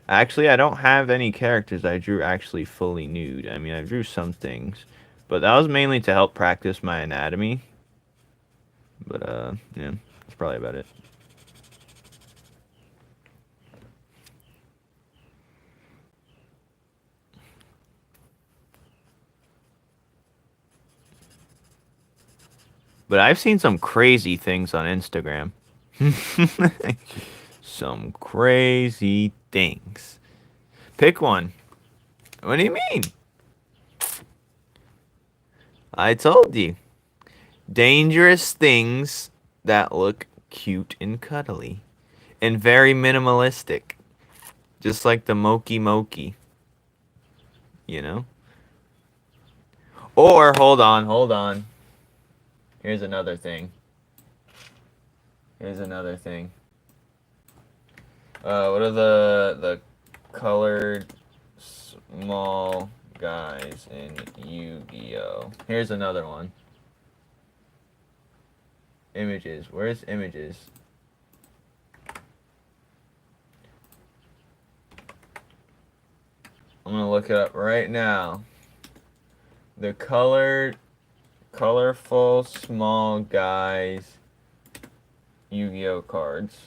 Actually, I don't have any characters I drew actually fully nude. I mean, I drew some things, but that was mainly to help practice my anatomy. But, yeah, that's probably about it. But I've seen some crazy things on Instagram. Some crazy things. Pick one. What do you mean? I told you. Dangerous things that look cute and cuddly. And very minimalistic. Just like the Moki Moki. You know? Or, hold on. Here's another thing. What are the colored small guys in Yu-Gi-Oh? Here's another one. Images. Where's images? I'm gonna look it up right now. The colorful small guys Yu-Gi-Oh cards.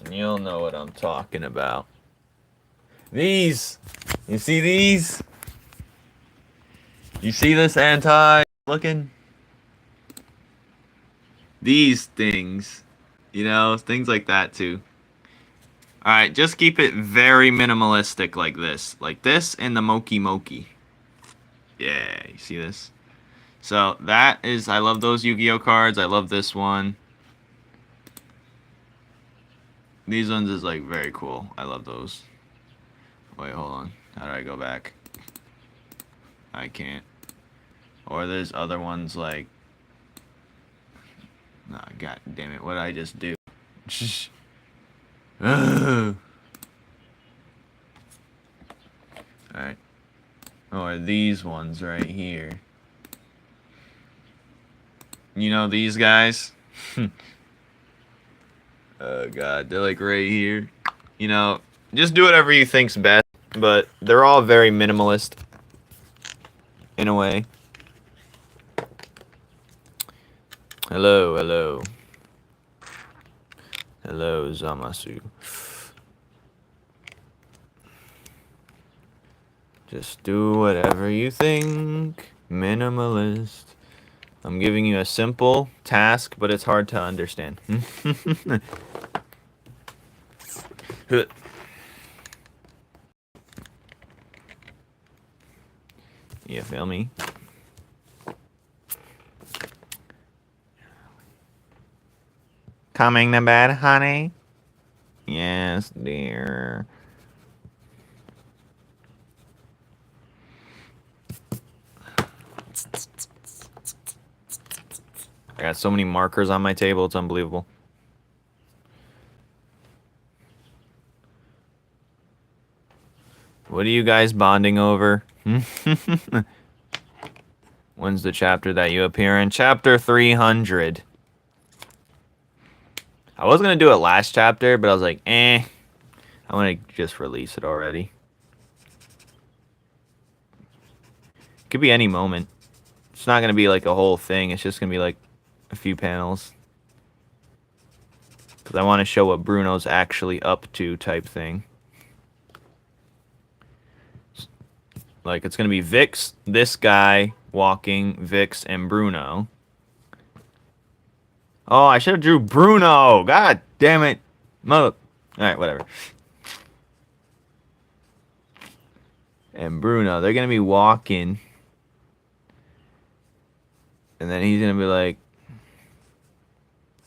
And you'll know what I'm talking about. These! You see these? You see this anti-looking? These things. You know, things like that too. Alright, just keep it very minimalistic like this. Like this and the Moki Moki. Yeah, you see this? So that is, I love those Yu-Gi-Oh cards. I love this one. These ones is like very cool. I love those. Wait, hold on. How do I go back? I can't. Or there's other ones like... Nah, god damn it. What did I just do? Alright. Or these ones right here. You know these guys? Oh god, they're like right here. You know, just do whatever you think's best, but they're all very minimalist in a way. Hello, hello. Hello, Zamasu. Just do whatever you think. Minimalist. I'm giving you a simple task, but it's hard to understand. You feel me? Coming to bed, honey? Yes, dear. I got so many markers on my table, it's unbelievable. What are you guys bonding over? When's the chapter that you appear in? Chapter 300. I was going to do it last chapter, but I was like, I want to just release it already. Could be any moment. It's not going to be like a whole thing. It's just going to be like a few panels. Because I want to show what Bruno's actually up to type thing. Like, it's going to be Vix, this guy, walking, Vix, and Bruno. Oh, I should have drew Bruno! God damn it! Mother... Alright, whatever. And Bruno, they're going to be walking. And then he's going to be like...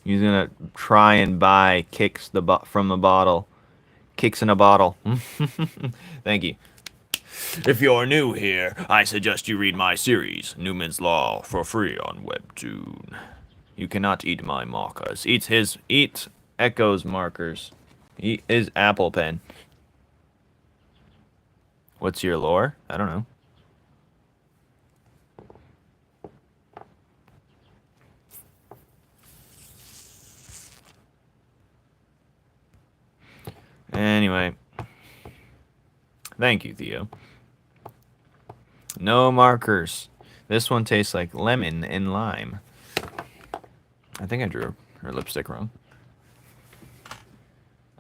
He's going to try and buy kicks from the bottle. Kicks in a bottle. Thank you. If you're new here, I suggest you read my series, Numen's Law, for free on Webtoon. You cannot eat my markers. Eat Echo's markers. Eat his Apple Pen. What's your lore? I don't know. Anyway. Thank you, Theo. No markers. This one tastes like lemon and lime. I think I drew her lipstick wrong.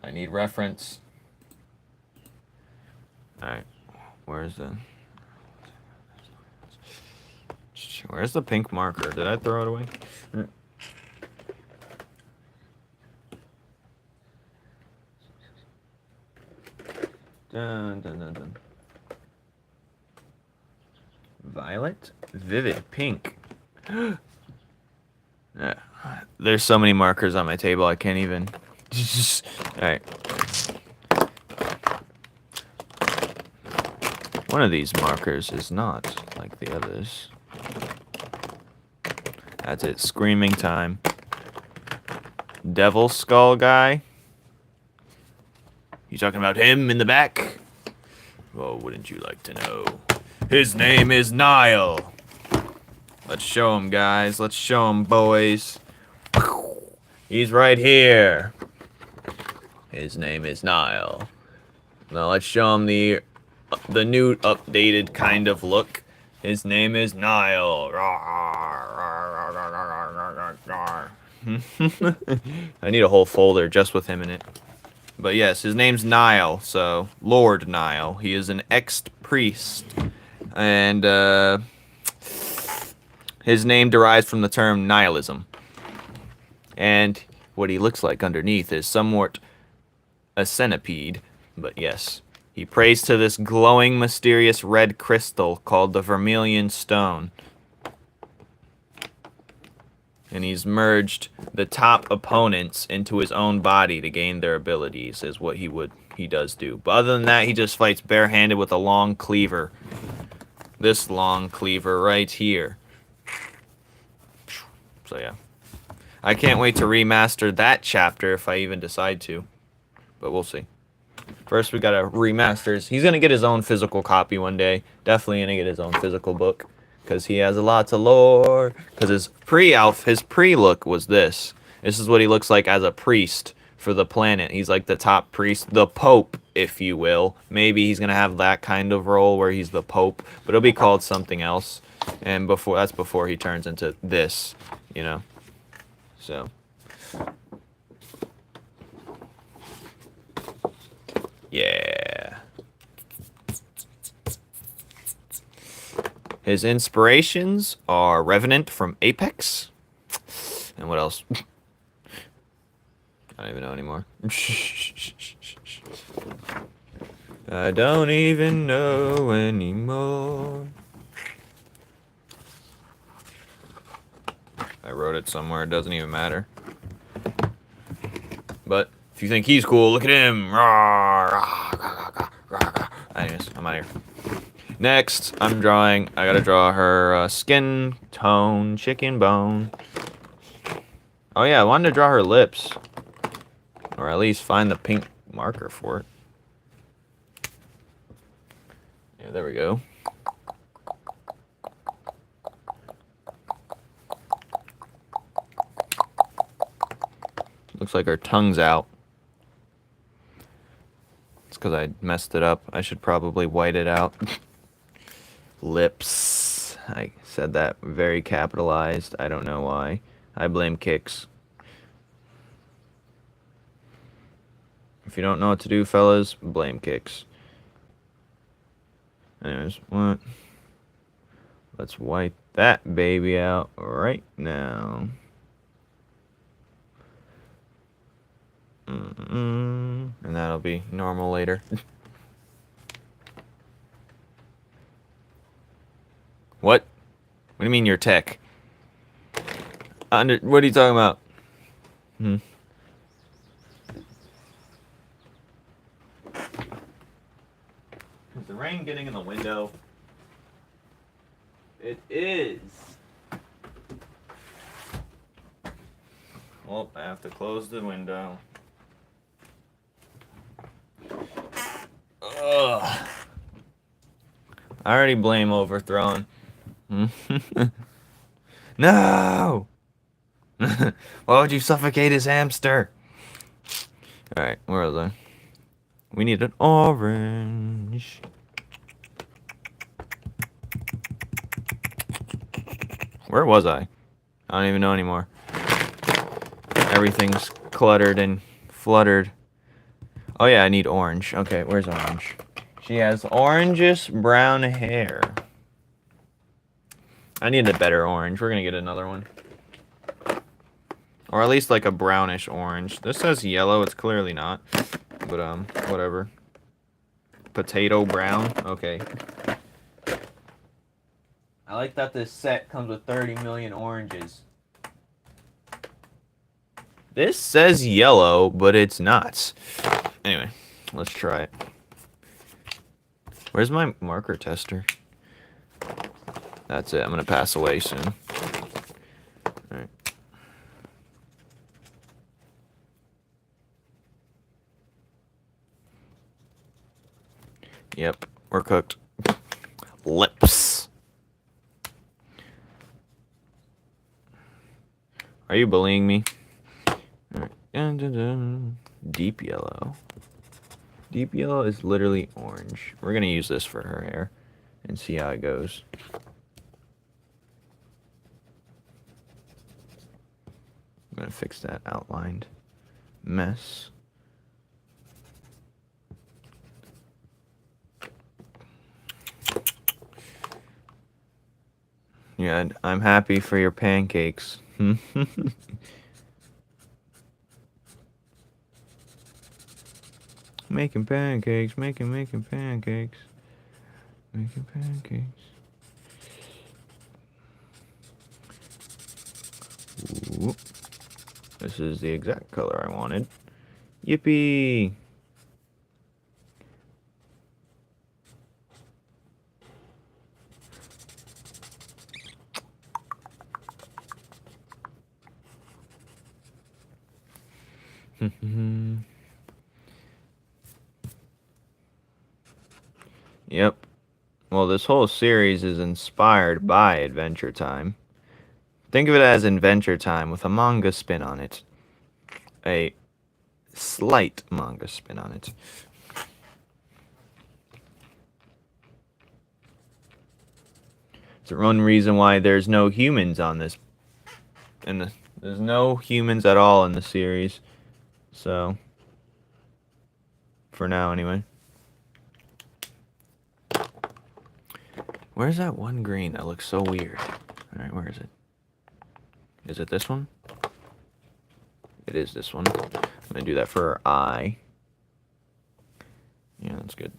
I need reference. Alright. Where's the pink marker? Did I throw it away? Dun, dun, dun, dun. Violet? Vivid pink. There's so many markers on my table, I can't even... Alright. One of these markers is not like the others. That's it. Screaming time. Devil Skull guy? You talking about him in the back? Well, wouldn't you like to know? His name is Nile. Let's show him, guys. Let's show him, boys. He's right here. His name is Nile. Now let's show him the new updated kind of look. His name is Nile. I need a whole folder just with him in it. But yes, his name's Nile, so Lord Nile. He is an ex-priest. And His name derives from the term nihilism. And what he looks like underneath is somewhat a centipede, but yes. He prays to this glowing, mysterious red crystal called the Vermilion Stone. And he's merged the top opponents into his own body to gain their abilities, is what he does do. But other than that, he just fights barehanded with a long cleaver. This long cleaver right here. So yeah. I can't wait to remaster that chapter if I even decide to. But we'll see. First, we gotta remaster. He's gonna get his own physical copy one day. Definitely gonna get his own physical book. Because he has a lot of lore. Because his pre-look was this. This is what he looks like as a priest for the planet. He's like the top priest, the Pope, if you will. Maybe he's gonna have that kind of role where he's the Pope. But it'll be called something else. And that's before he turns into this, you know. So. Yeah. His inspirations are Revenant from Apex. And what else? I don't even know anymore. I don't even know anymore. I wrote it somewhere. It doesn't even matter. But if you think he's cool, look at him. Anyways, I'm out of here. Next, I gotta draw her skin tone, chicken bone. Oh yeah, I wanted to draw her lips. Or at least find the pink marker for it. Yeah, there we go. Looks like her tongue's out. It's because I messed it up. I should probably white it out. Lips. I said that very capitalized. I don't know why. I blame Kicks. If you don't know what to do, fellas, blame Kicks. Anyways, what? Let's white that baby out right now. And that'll be normal later. What? What do you mean you're tech? What are you talking about? Is the rain getting in the window? It is. Well, I have to close the window. Ugh. I already blame overthrown. No! Why would you suffocate his hamster? Alright, where was I? We need an orange. Where was I? I don't even know anymore. Everything's cluttered and fluttered. Oh yeah, I need orange. Okay, where's orange? She has orangish brown hair. I need a better orange. We're gonna get another one. Or at least like a brownish orange. This says yellow, it's clearly not. But whatever. Potato brown, okay. I like that this set comes with 30 million oranges. This says yellow, but it's not. Anyway, let's try it. Where's my marker tester? That's it. I'm going to pass away soon. Alright. Yep, we're cooked. Lips. Are you bullying me? Alright. Deep yellow. Deep yellow is literally orange. We're going to use this for her hair and see how it goes. I'm going to fix that outlined mess. Yeah, I'm happy for your pancakes. Making pancakes, making pancakes. Making pancakes. Ooh. This is the exact color I wanted. Yippee! Yep. Well, this whole series is inspired by Adventure Time. Think of it as Adventure Time with a manga spin on it. A slight manga spin on it. It's one reason why there's no humans on this. There's no humans at all in the series. So, for now anyway. Where's that one green that looks so weird? Alright, where is it? Is it this one? It is this one. I'm gonna do that for her eye. Yeah, that's good.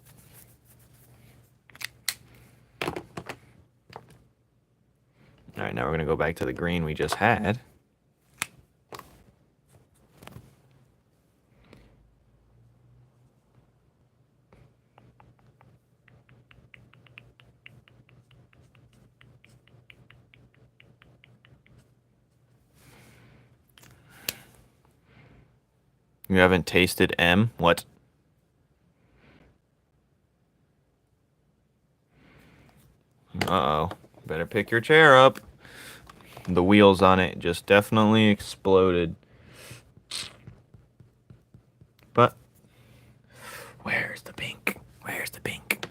Alright, now we're gonna go back to the green we just had. You haven't tasted M? What? Uh-oh. Better pick your chair up. The wheels on it just definitely exploded. But where's the pink? Where's the pink?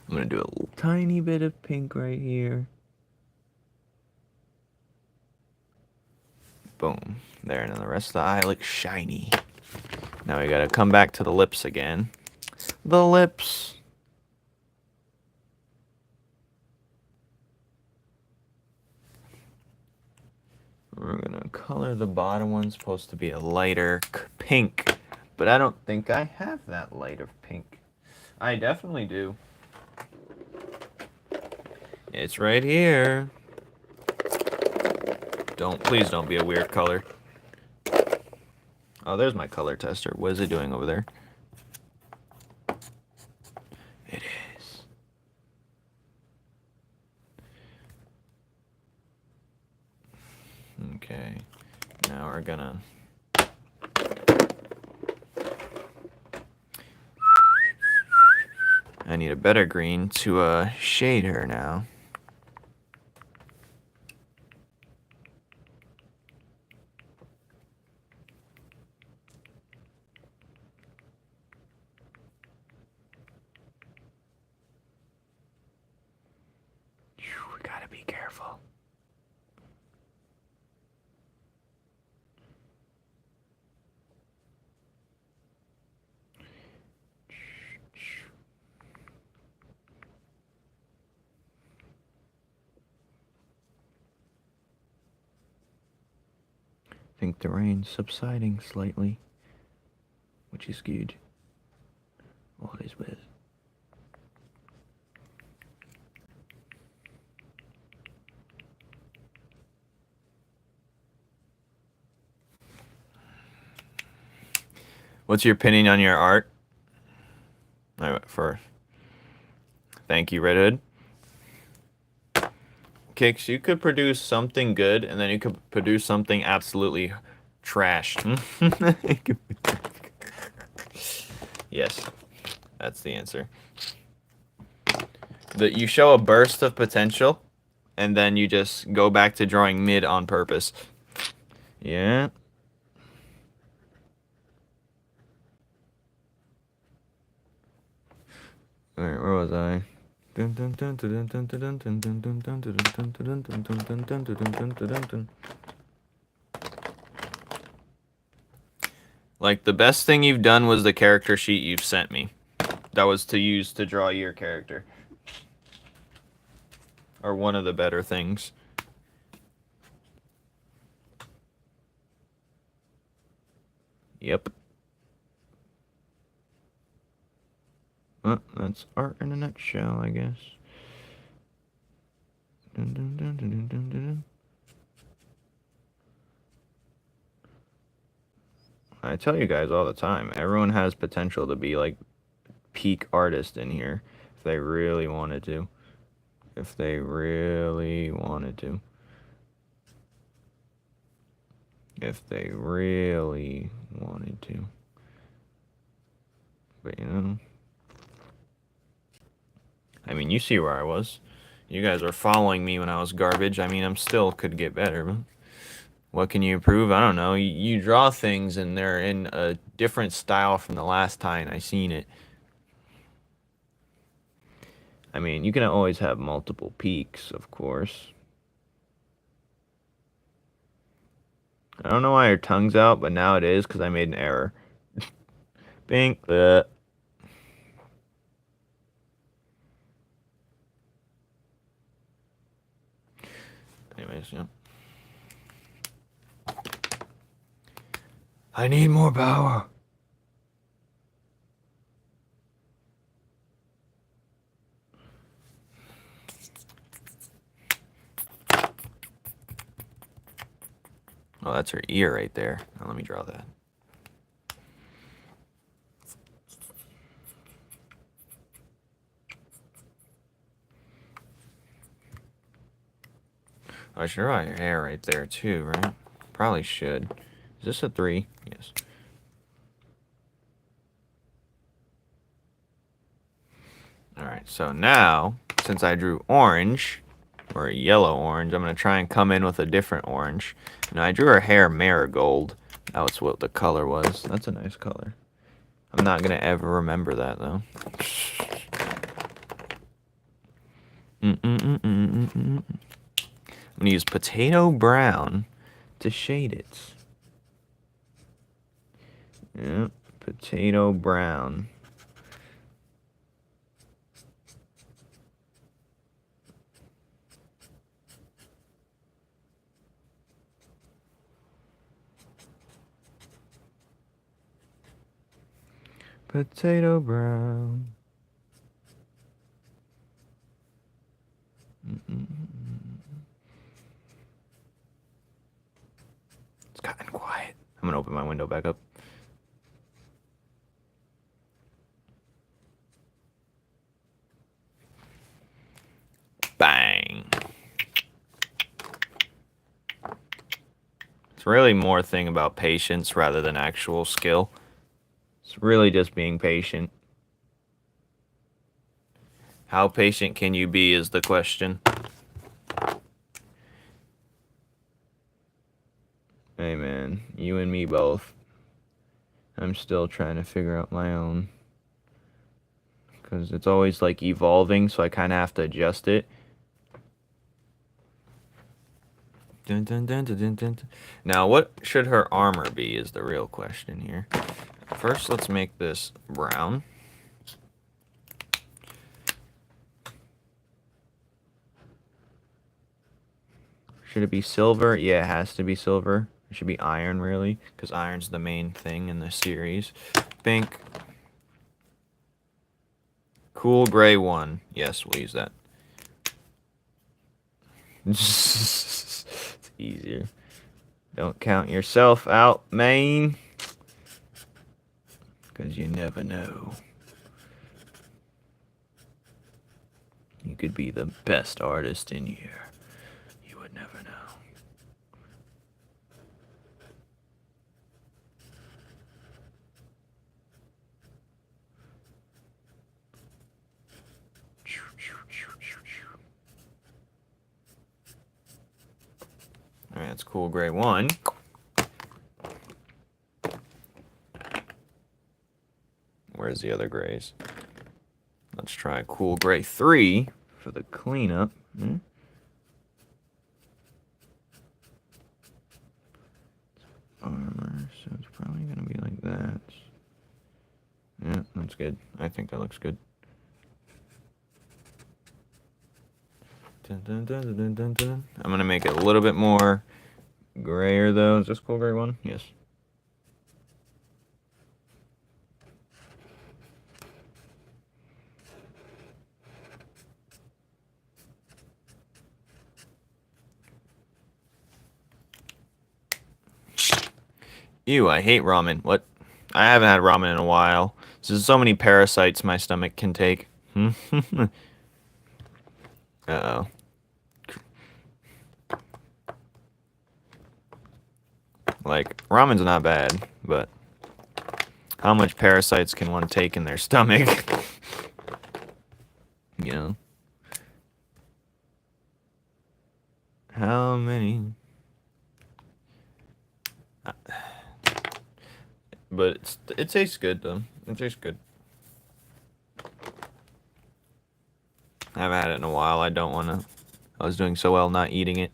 I'm gonna do a little tiny bit of pink right here. Boom. There, and then the rest of the eye looks shiny. Now we gotta come back to the lips again. The lips. We're gonna color the bottom one. Supposed to be a lighter pink, but I don't think I have that lighter pink. I definitely do. It's right here. Please don't be a weird color. Oh, there's my color tester. What is it doing over there? It is. Okay. Now we're gonna... I need a better green to shade her now. We gotta be careful. I think the rain's subsiding slightly, which is good. All is well. What's your opinion on your art? Thank you, Red Hood. Kicks, you could produce something good, and then you could produce something absolutely trash. Yes, that's the answer. That you show a burst of potential, and then you just go back to drawing mid on purpose. Yeah. Alright, where was I? Like, the best thing you've done was the character sheet you've sent me. That was to use to draw your character. are one of the better things. Yep. Well, that's art in a nutshell, I guess. Dun, dun, dun, dun, dun, dun, dun. I tell you guys all the time, everyone has potential to be like peak artist in here if they really wanted to. If they really wanted to. If they really wanted to. But you know, I mean, you see where I was. You guys are following me when I was garbage. I mean, I'm still could get better, but what can you improve? I don't know. You draw things and they're in a different style from the last time I seen it. I mean, you can always have multiple peaks, of course. I don't know why your tongue's out, but now it is because I made an error. Bing. Anyways, yeah. I need more power. Oh, that's her ear right there. Now let me draw that. I should draw your hair right there too, right? Probably should. Is this a 3? Yes. Alright, so now, since I drew orange, or a yellow orange, I'm going to try and come in with a different orange. Now, I drew her hair marigold. That was what the color was. That's a nice color. I'm not going to ever remember that, though. I'm going to use potato brown to shade it. Yep, potato brown. Potato brown. It's gotten quiet. I'm going to open my window back up. Bang. It's really more a thing about patience rather than actual skill. It's really just being patient. How patient can you be is the question. Hey man, you and me both. I'm still trying to figure out my own. Because it's always like evolving, so I kind of have to adjust it. Dun, dun, dun, dun, dun, dun. Now, what should her armor be is the real question here. First, let's make this brown. Should it be silver? Yeah, it has to be silver. It should be iron, really, because iron's the main thing in the series. Pink. Cool gray 1. Yes, we'll use that. It's easier. Don't count yourself out, man. Because you never know. You could be the best artist in here. You would never know. Alright, that's cool gray 1. Where's the other grays? Let's try cool gray 3 for the cleanup. Armor, so it's probably gonna be like that. Yeah, that's good. I think that looks good. Dun, dun, dun, dun, dun, dun, dun. I'm gonna make it a little bit more grayer though. Is this cool gray one? Yes. Ew, I hate ramen. What? I haven't had ramen in a while. There's so many parasites my stomach can take. Uh-oh. Like, ramen's not bad, but how much parasites can one take in their stomach? You know? How many? But it tastes good, though. It tastes good. I haven't had it in a while. I don't want to. I was doing so well not eating it.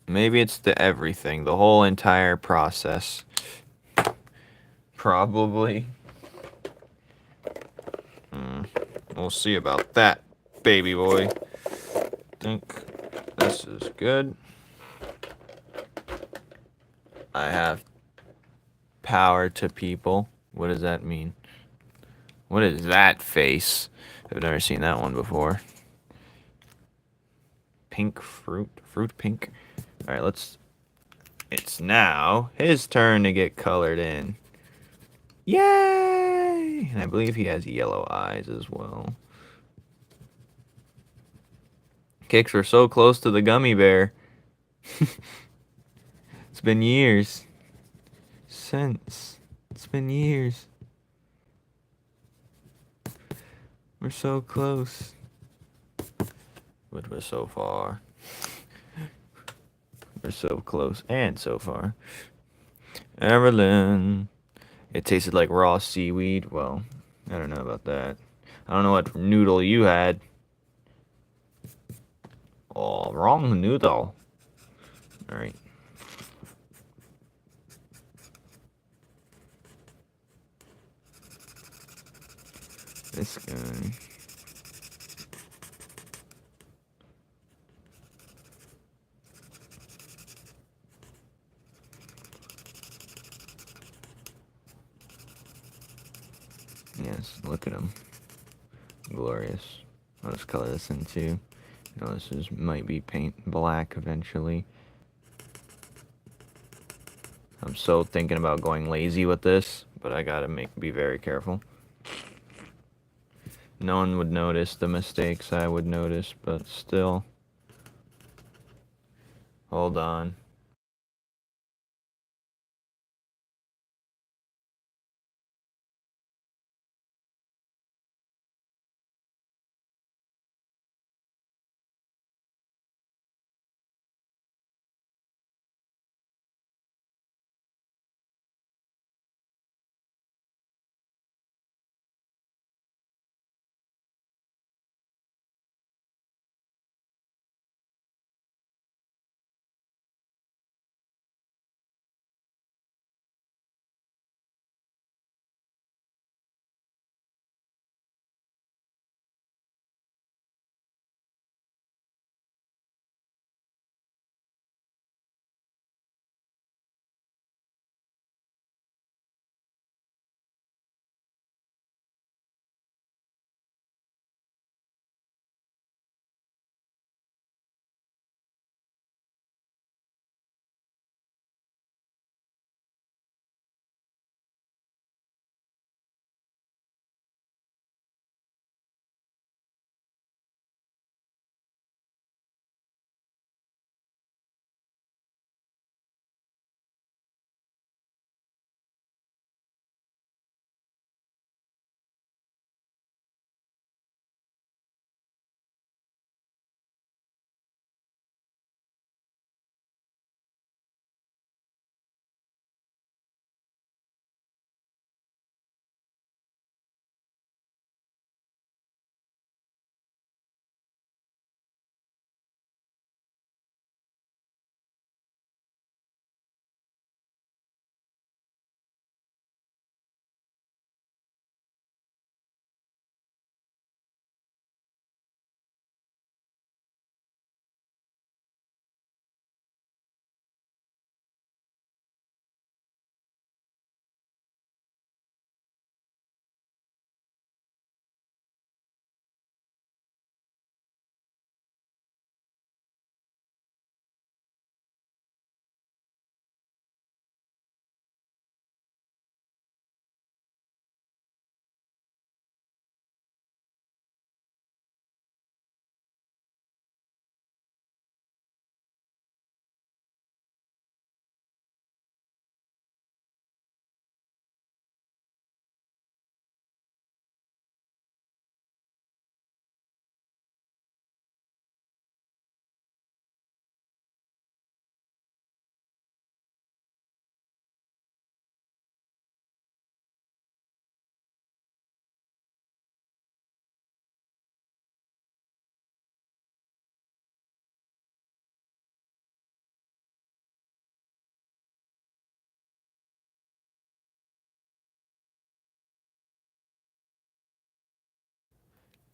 Maybe it's the everything, the whole entire process. Probably. We'll see about that, baby boy. Think this is good. I have power to people. What does that mean? What is that face? I've never seen that one before. Pink fruit. Fruit pink. Alright, let's... It's now his turn to get colored in. Yay! And I believe he has yellow eyes as well. Kicks were so close to the gummy bear. It's been years. It's been years. We're so close. But we're so far. We're so close and so far. Evelyn. It tasted like raw seaweed. Well, I don't know about that. I don't know what noodle you had. Oh, wrong noodle. Alright. This guy. Yes, look at him. Glorious. I'll just color this in too. You know, might be paint black eventually. I'm so thinking about going lazy with this, but I gotta be very careful. No one would notice the mistakes I would notice, but still. Hold on.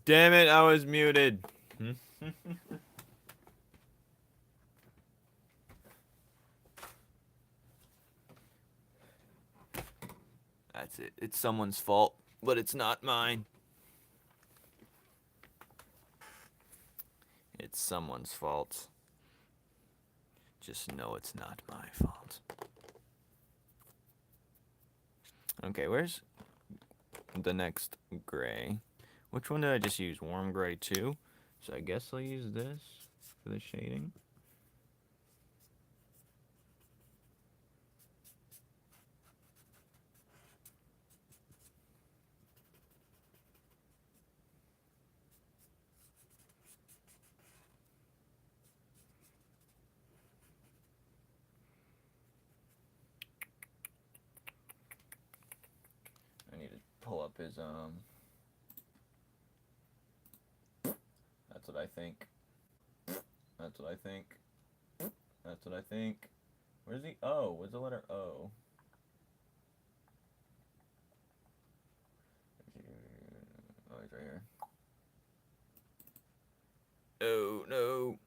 Damn it, I was muted. That's it. It's someone's fault, but it's not mine. It's someone's fault. Just know it's not my fault. Okay, where's the next gray? Which one did I just use? Warm gray 2? So I guess I'll use this for the shading. I need to pull up his that's what I think. That's what I think. That's what I think. Where's the O? Where's the letter O? Oh, he's right here. Oh, no.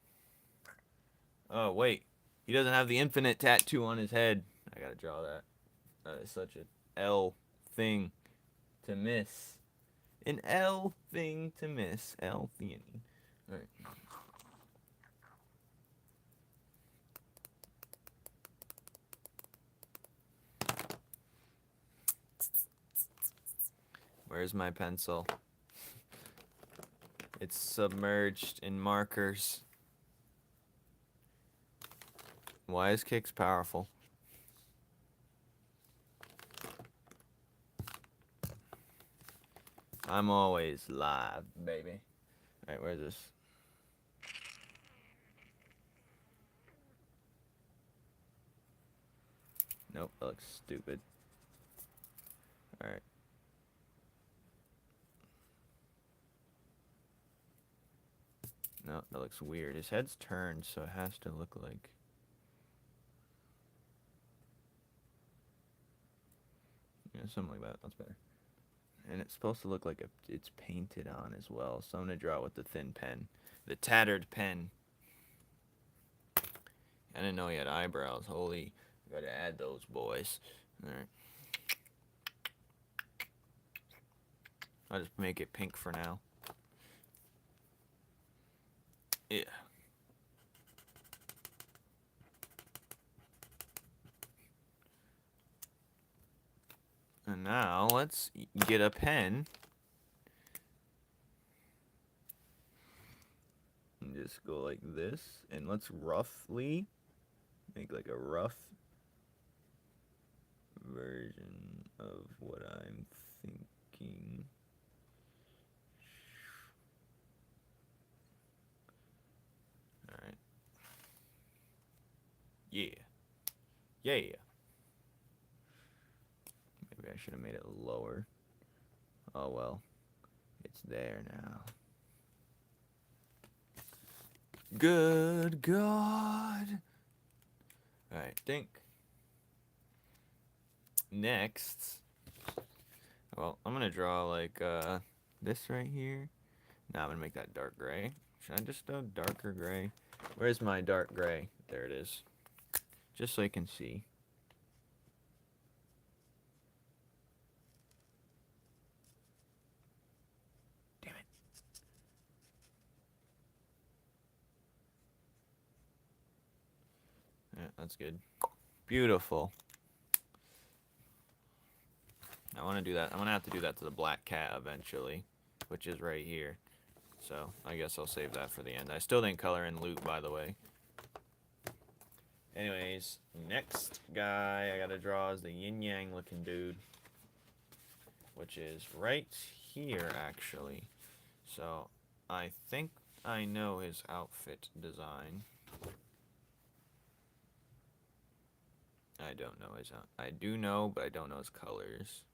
Oh, wait. He doesn't have the infinite tattoo on his head. I gotta draw that. That is such an L thing to miss. An L thing to miss. L theanine. Alright. Where's my pencil? It's submerged in markers. Why is Kix powerful? I'm always live, baby. Alright, where's this? Nope, that looks stupid. Alright. No, that looks weird. His head's turned, so it has to look like... Yeah, something like that. That's better. And it's supposed to look like it's painted on as well. So I'm going to draw it with the thin pen. The tattered pen. I didn't know he had eyebrows. Holy, gotta add those boys. Alright. I'll just make it pink for now. Yeah. And now let's get a pen. And just go like this. And let's roughly make like a rough version of what I'm thinking. Alright. Yeah. Yeah. Maybe I should have made it lower. Oh well. It's there now. Good God. Alright, think. Next. Well, I'm gonna draw like this right here. Now I'm gonna make that dark gray. Should I just do darker gray? Where's my dark gray? There it is. Just so you can see. Damn it. Yeah, that's good. Beautiful. I want to do that. I'm gonna have to do that to the black cat eventually, which is right here. So I guess I'll save that for the end. I still didn't color in Luke, by the way. Anyways, next guy I gotta draw is the yin yang looking dude, which is right here actually. So I think I know his outfit design. I don't know his I do know, but I don't know his colors.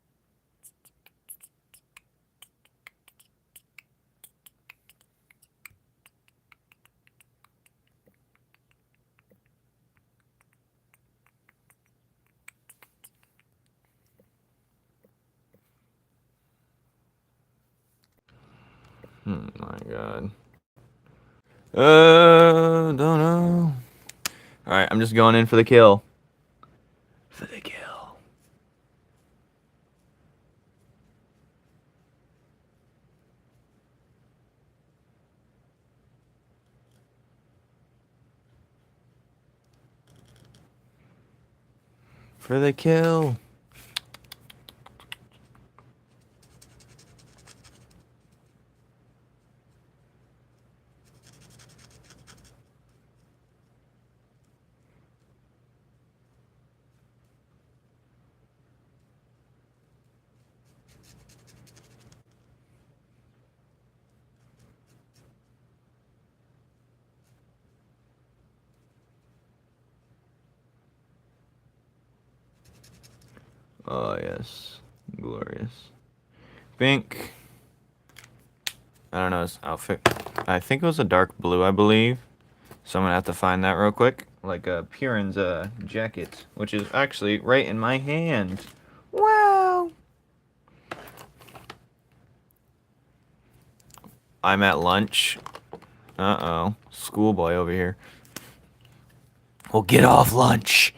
Oh my god. Don't know. Alright, I'm just going in for the kill. For the kill. For the kill. Oh, yes. Glorious. Pink. I don't know his outfit. I think it was a dark blue, I believe. So I'm gonna have to find that real quick. Like Piran's jacket, which is actually right in my hand. Wow. I'm at lunch. Uh-oh. Schoolboy over here. Well, get off lunch.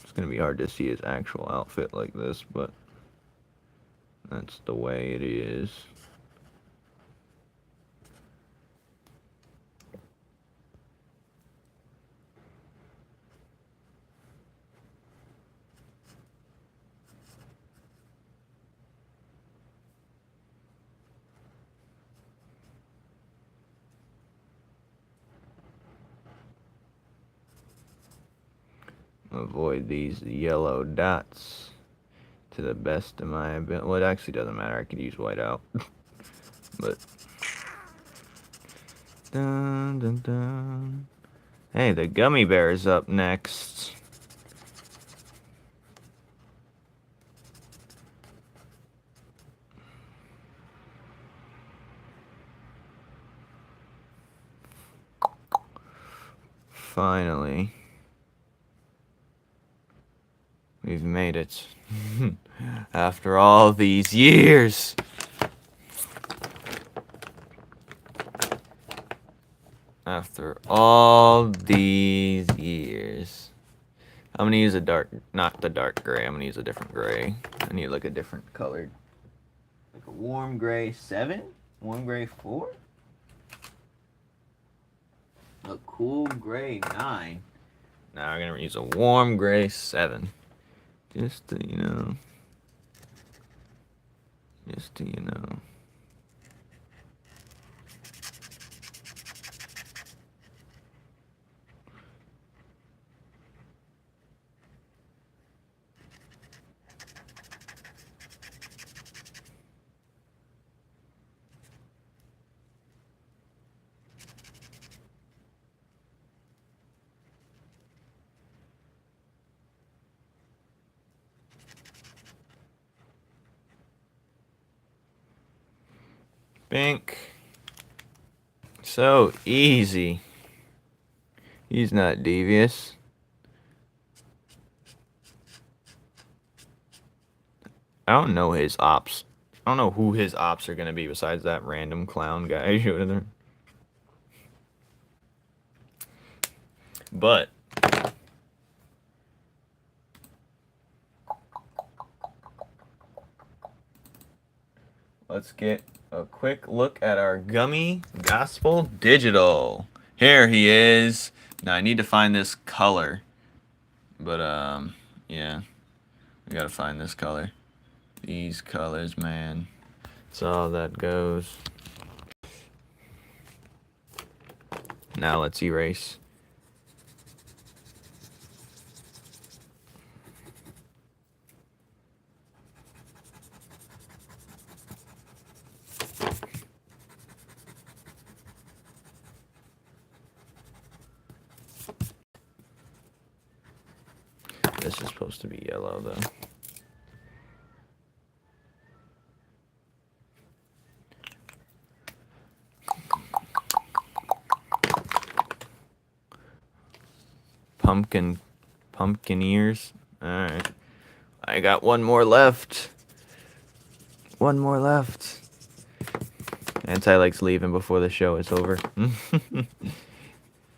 It's gonna be hard to see his actual outfit like this, but that's the way it is. Avoid these yellow dots to the best of my ability. Well, it actually doesn't matter. I could use white out. But dun, dun, dun. Hey, the gummy bear is up next. Finally. We've made it. After all these years. After all these years. I'm gonna use a dark, not the dark gray, I'm gonna use a different gray. I need like a different colored. Like a warm gray 7? Warm gray 4? A cool gray 9. Now we're gonna use a warm gray 7. Just to, you know. Just to, you know. Pink. So easy. He's not devious. I don't know his ops. I don't know who his ops are gonna be besides that random clown guy over there. But let's get a quick look at our Gummy Gospel Digital. Here he is. Now I need to find this color. But yeah. We gotta find this color. These colors, man. That's all that goes. Now let's erase. This is supposed to be yellow, though. Pumpkin ears. Alright. I got one more left. One more left. Anti likes leaving before the show is over.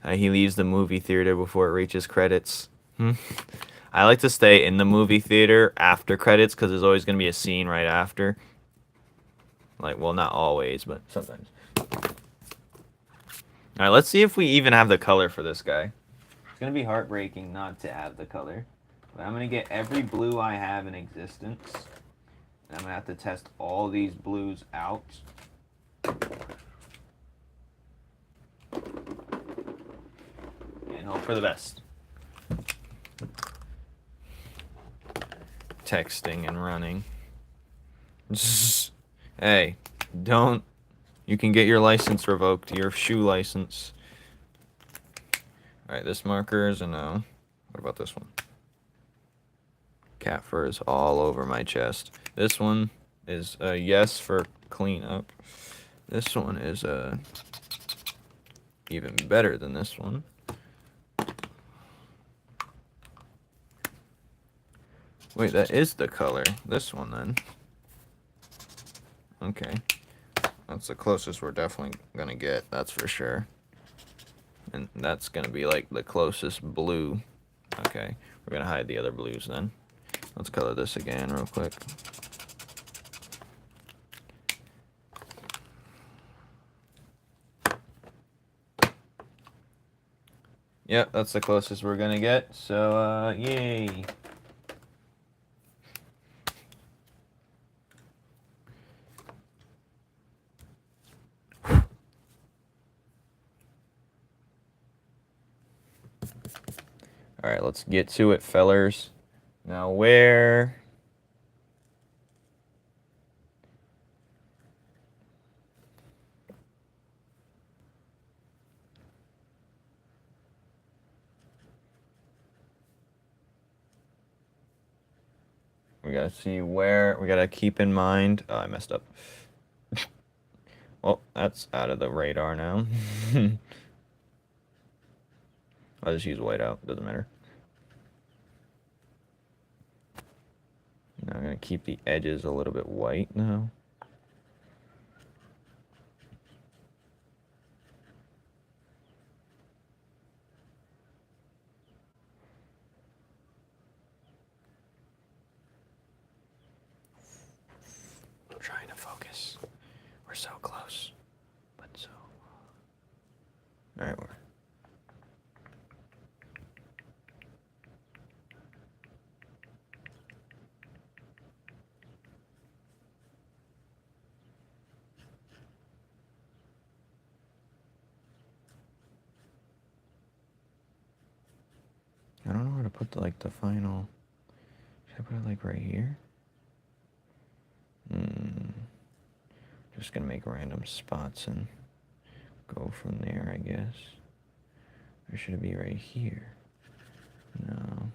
He leaves the movie theater before it reaches credits. I like to stay in the movie theater after credits because there's always going to be a scene right after. Like, well, not always, but sometimes. Alright, let's see if we even have the color for this guy. It's going to be heartbreaking not to have the color. But I'm going to get every blue I have in existence. And I'm going to have to test all these blues out. And hope for the best. Texting and running. Hey, don't. You can get your license revoked, your shoe license. Alright, this marker is a no. What about this one? Cat fur is all over my chest. This one is a yes for cleanup. This one is even better than this one. Wait, that is the color. This one, then. Okay. That's the closest we're definitely gonna get, that's for sure. And that's gonna be like the closest blue. Okay, we're gonna hide the other blues then. Let's color this again real quick. Yep, that's the closest we're gonna get, so yay. Alright, let's get to it, fellers. Now where... We gotta see where... We gotta keep in mind... Oh, I messed up. Well, that's out of the radar now. I'll just use whiteout, doesn't matter. Now I'm gonna keep the edges a little bit white now. I'm trying to focus. We're so close, but so... Alright, we're... I don't know where to put the, like, the final... Should I put it, like, right here? Just gonna make random spots and go from there, I guess. Or should it be right here? No.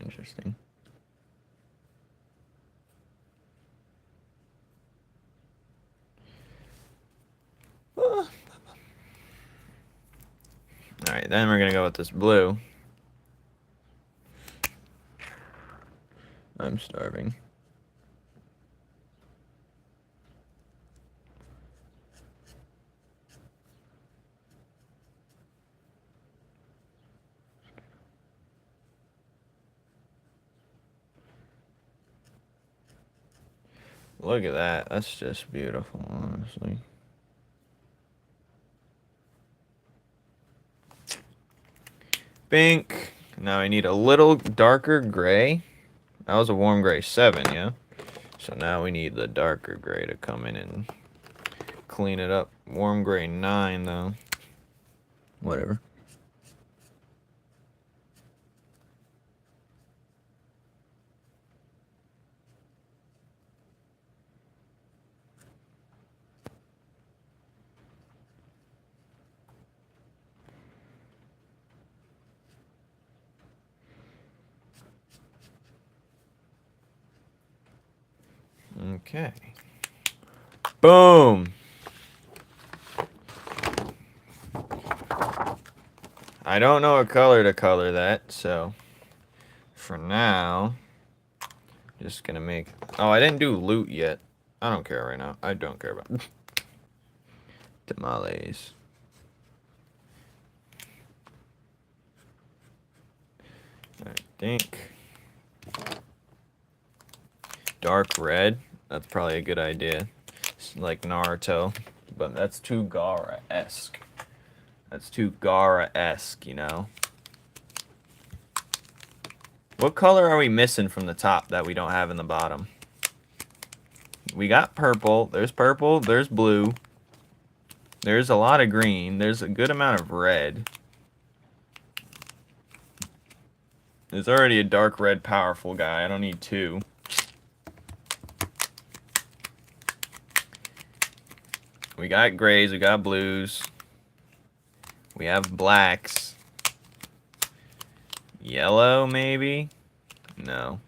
Interesting. Alright, then we're gonna go with this blue. I'm starving. Look at that. That's just beautiful, honestly. Pink. Now I need a little darker gray. That was a warm gray 7, yeah? So now we need the darker gray to come in and clean it up. Warm gray 9, though. Whatever. Okay. Boom. I don't know what color to color that, so for now, just gonna make... Oh, I didn't do loot yet. I don't care right now. I don't care about tamales. I think dark red. That's probably a good idea. It's like Naruto, but that's too Gaara-esque. That's too Gaara-esque, you know? What color are we missing from the top that we don't have in the bottom? We got purple. There's blue. There's a lot of green. There's a good amount of red. There's already a dark red powerful guy. I don't need two. We got grays, we got blues. We have blacks. Yellow, maybe? No.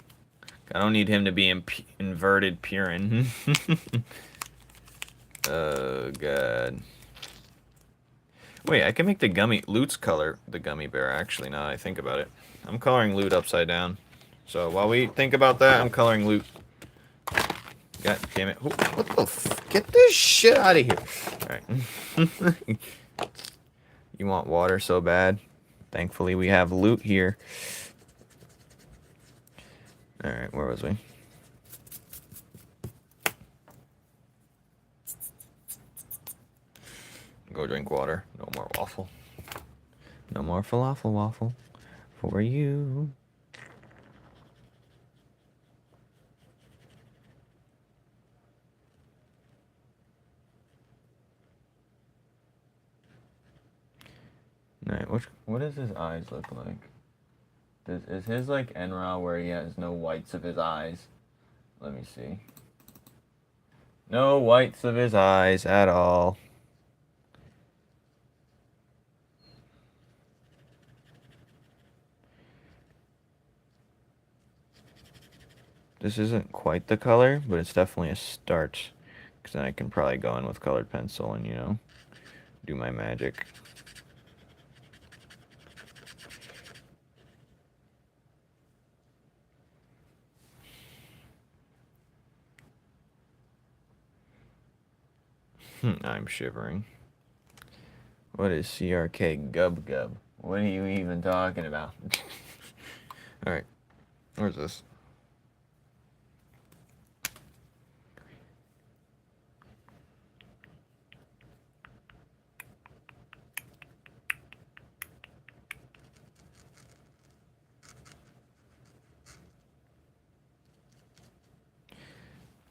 I don't need him to be inverted Purin. Oh, God. Wait, I can make the Loot's color the gummy bear, actually, now that I think about it. I'm coloring Loot upside down. So while we think about that, I'm coloring Loot. God damn it. What the f... Get this shit out of here. Alright. You want water so bad? Thankfully, we have Loot here. Alright, where was we? Go drink water. No more waffle. No more falafel waffle. For you. Alright, what does his eyes look like? Is his like Enra where he has no whites of his eyes? Let me see. No whites of his eyes at all. This isn't quite the color, but it's definitely a start. Because then I can probably go in with colored pencil and, you know, do my magic. I'm shivering. What is CRK Gub Gub? What are you even talking about? Alright. Where's this?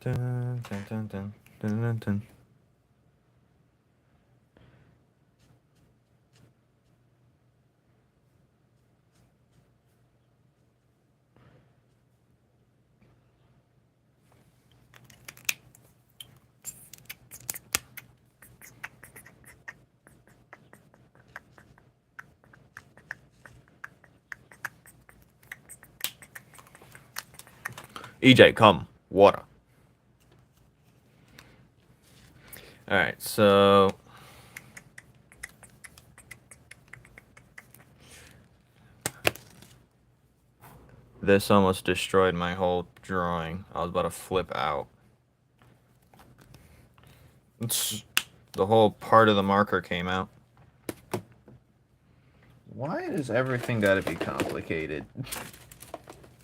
Dun, dun, dun, dun, dun, dun, dun. EJ, come. Water. Alright, so... This almost destroyed my whole drawing. I was about to flip out. The whole part of the marker came out. Why does everything gotta be complicated?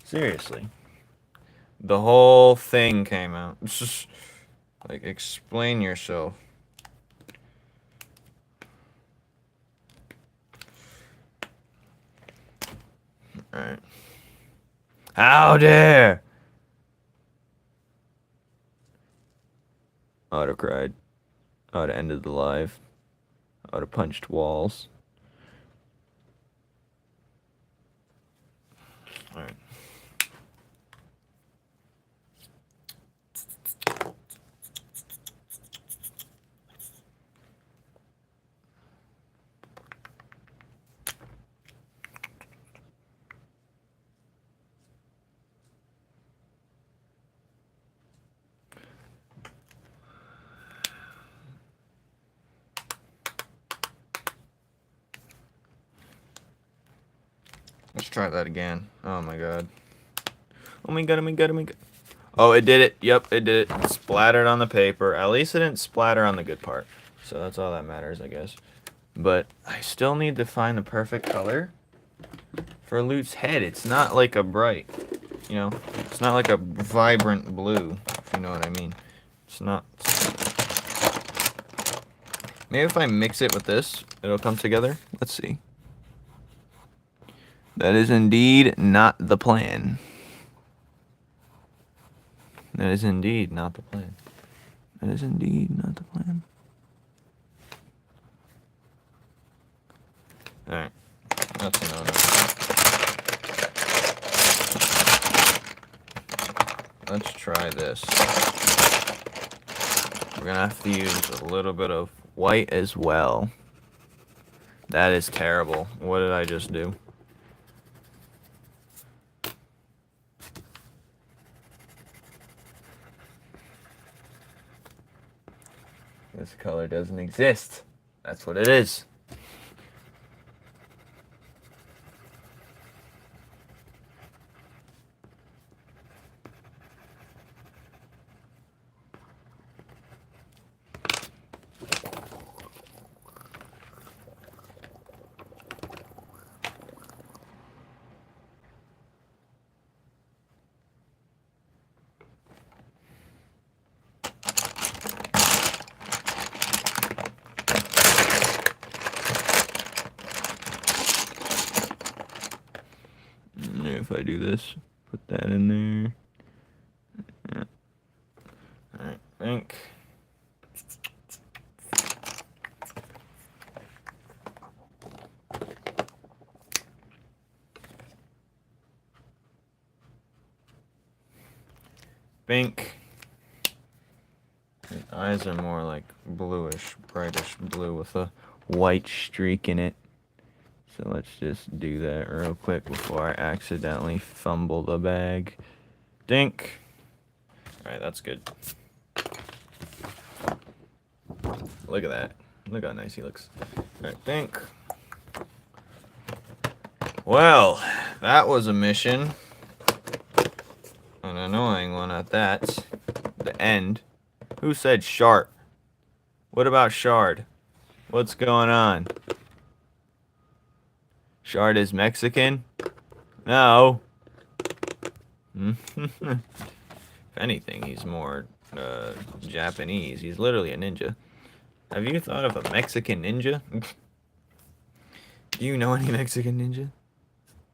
Seriously. The whole thing came out. It's just... Like, explain yourself. Alright. How dare! I would have cried. I would have ended the live. I would have punched walls. Alright. try that again. Oh my god. Oh my god, oh my god, oh my god. Oh, it did it. Yep, it did it. Splattered on the paper. At least it didn't splatter on the good part. So that's all that matters, I guess. But I still need to find the perfect color for Lute's head. It's not like a bright, you know, it's not like a vibrant blue, if you know what I mean. It's not. Maybe if I mix it with this, it'll come together. Let's see. That is indeed not the plan. That is indeed not the plan. That is indeed not the plan. Alright. That's a no-no. Let's try this. We're gonna have to use a little bit of white as well. That is terrible. What did I just do? This color doesn't exist. That's what it is. If I do this, put that in there. Yeah. Alright, pink. Pink. His eyes are more like bluish, brightish blue with a white streak in it. So let's just do that real quick before I accidentally fumble the bag. Dink. Alright, that's good. Look at that. Look how nice he looks. Alright, dink. Well, that was a mission. An annoying one at that. The end. Who said sharp? What about shard? What's going on? Shard is Mexican? No. If anything, he's more Japanese. He's literally a ninja. Have you thought of a Mexican ninja? Do you know any Mexican ninja?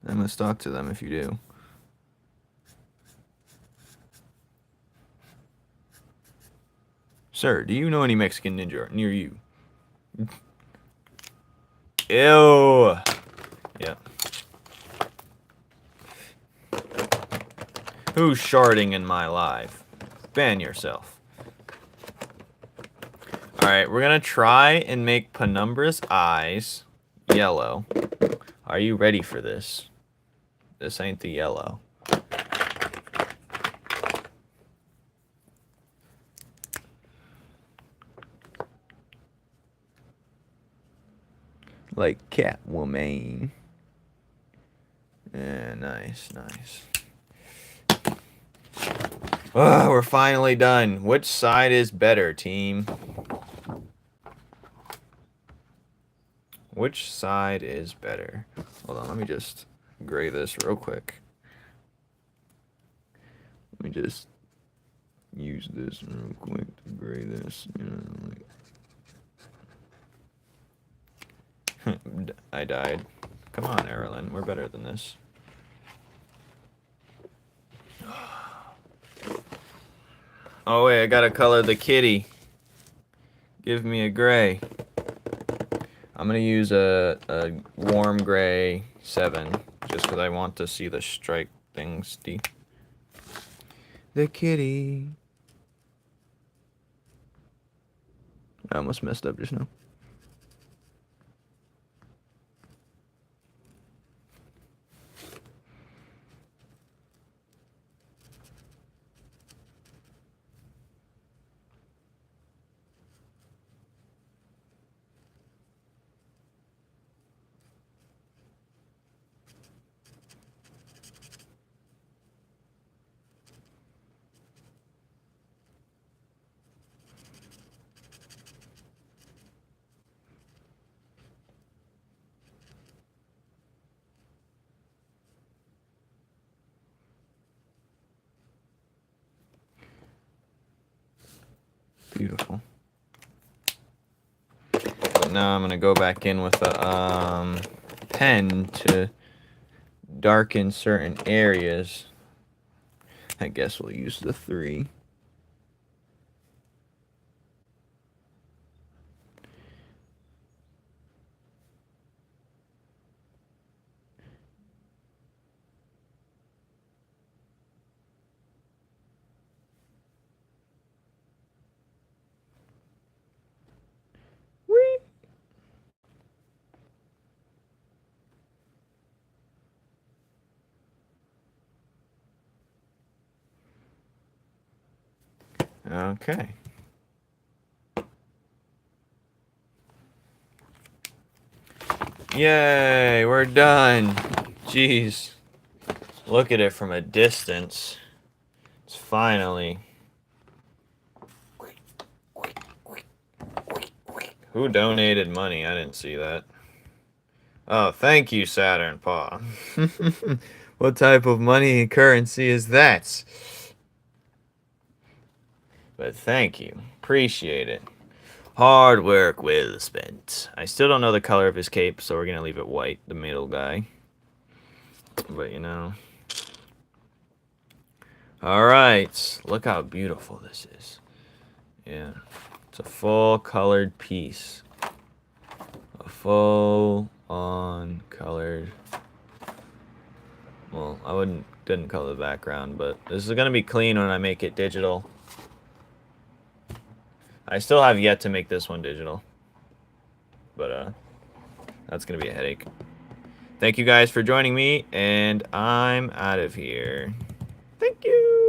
I must talk to them if you do. Sir, do you know any Mexican ninja near you? Ew. Yeah. Who's sharding in my life? Ban yourself. Alright, we're gonna try and make Penumbra's eyes yellow. Are you ready for this? This ain't the yellow. Like Catwoman. Yeah, nice, nice. Oh, we're finally done. Which side is better, team? Which side is better? Hold on, let me just gray this real quick. Let me just use this real quick to gray this. You know, like... I died. Come on, Erilyn, we're better than this. Oh wait, I gotta color the kitty. Give me a gray. I'm gonna use a warm gray 7, just because I want to see the stripe things. The kitty. I almost messed up just now. beautiful. But now I'm going to go back in with a pen to darken certain areas. I guess we'll use the 3. Whee! Okay. Yay, we're done. Jeez. Look at it from a distance. It's finally. Who donated money? I didn't see that. Oh, thank you, Saturn Paw. What type of money currency is that? But thank you. Appreciate it. Hard work well spent. I still don't know the color of his cape, so we're going to leave it white, the middle guy. But, you know. Alright. Look how beautiful this is. Yeah. It's a full colored piece. A full on colored. Well, I didn't color the background, but this is going to be clean when I make it digital. I still have yet to make this one digital. But, that's going to be a headache. Thank you guys for joining me, and I'm out of here. Thank you.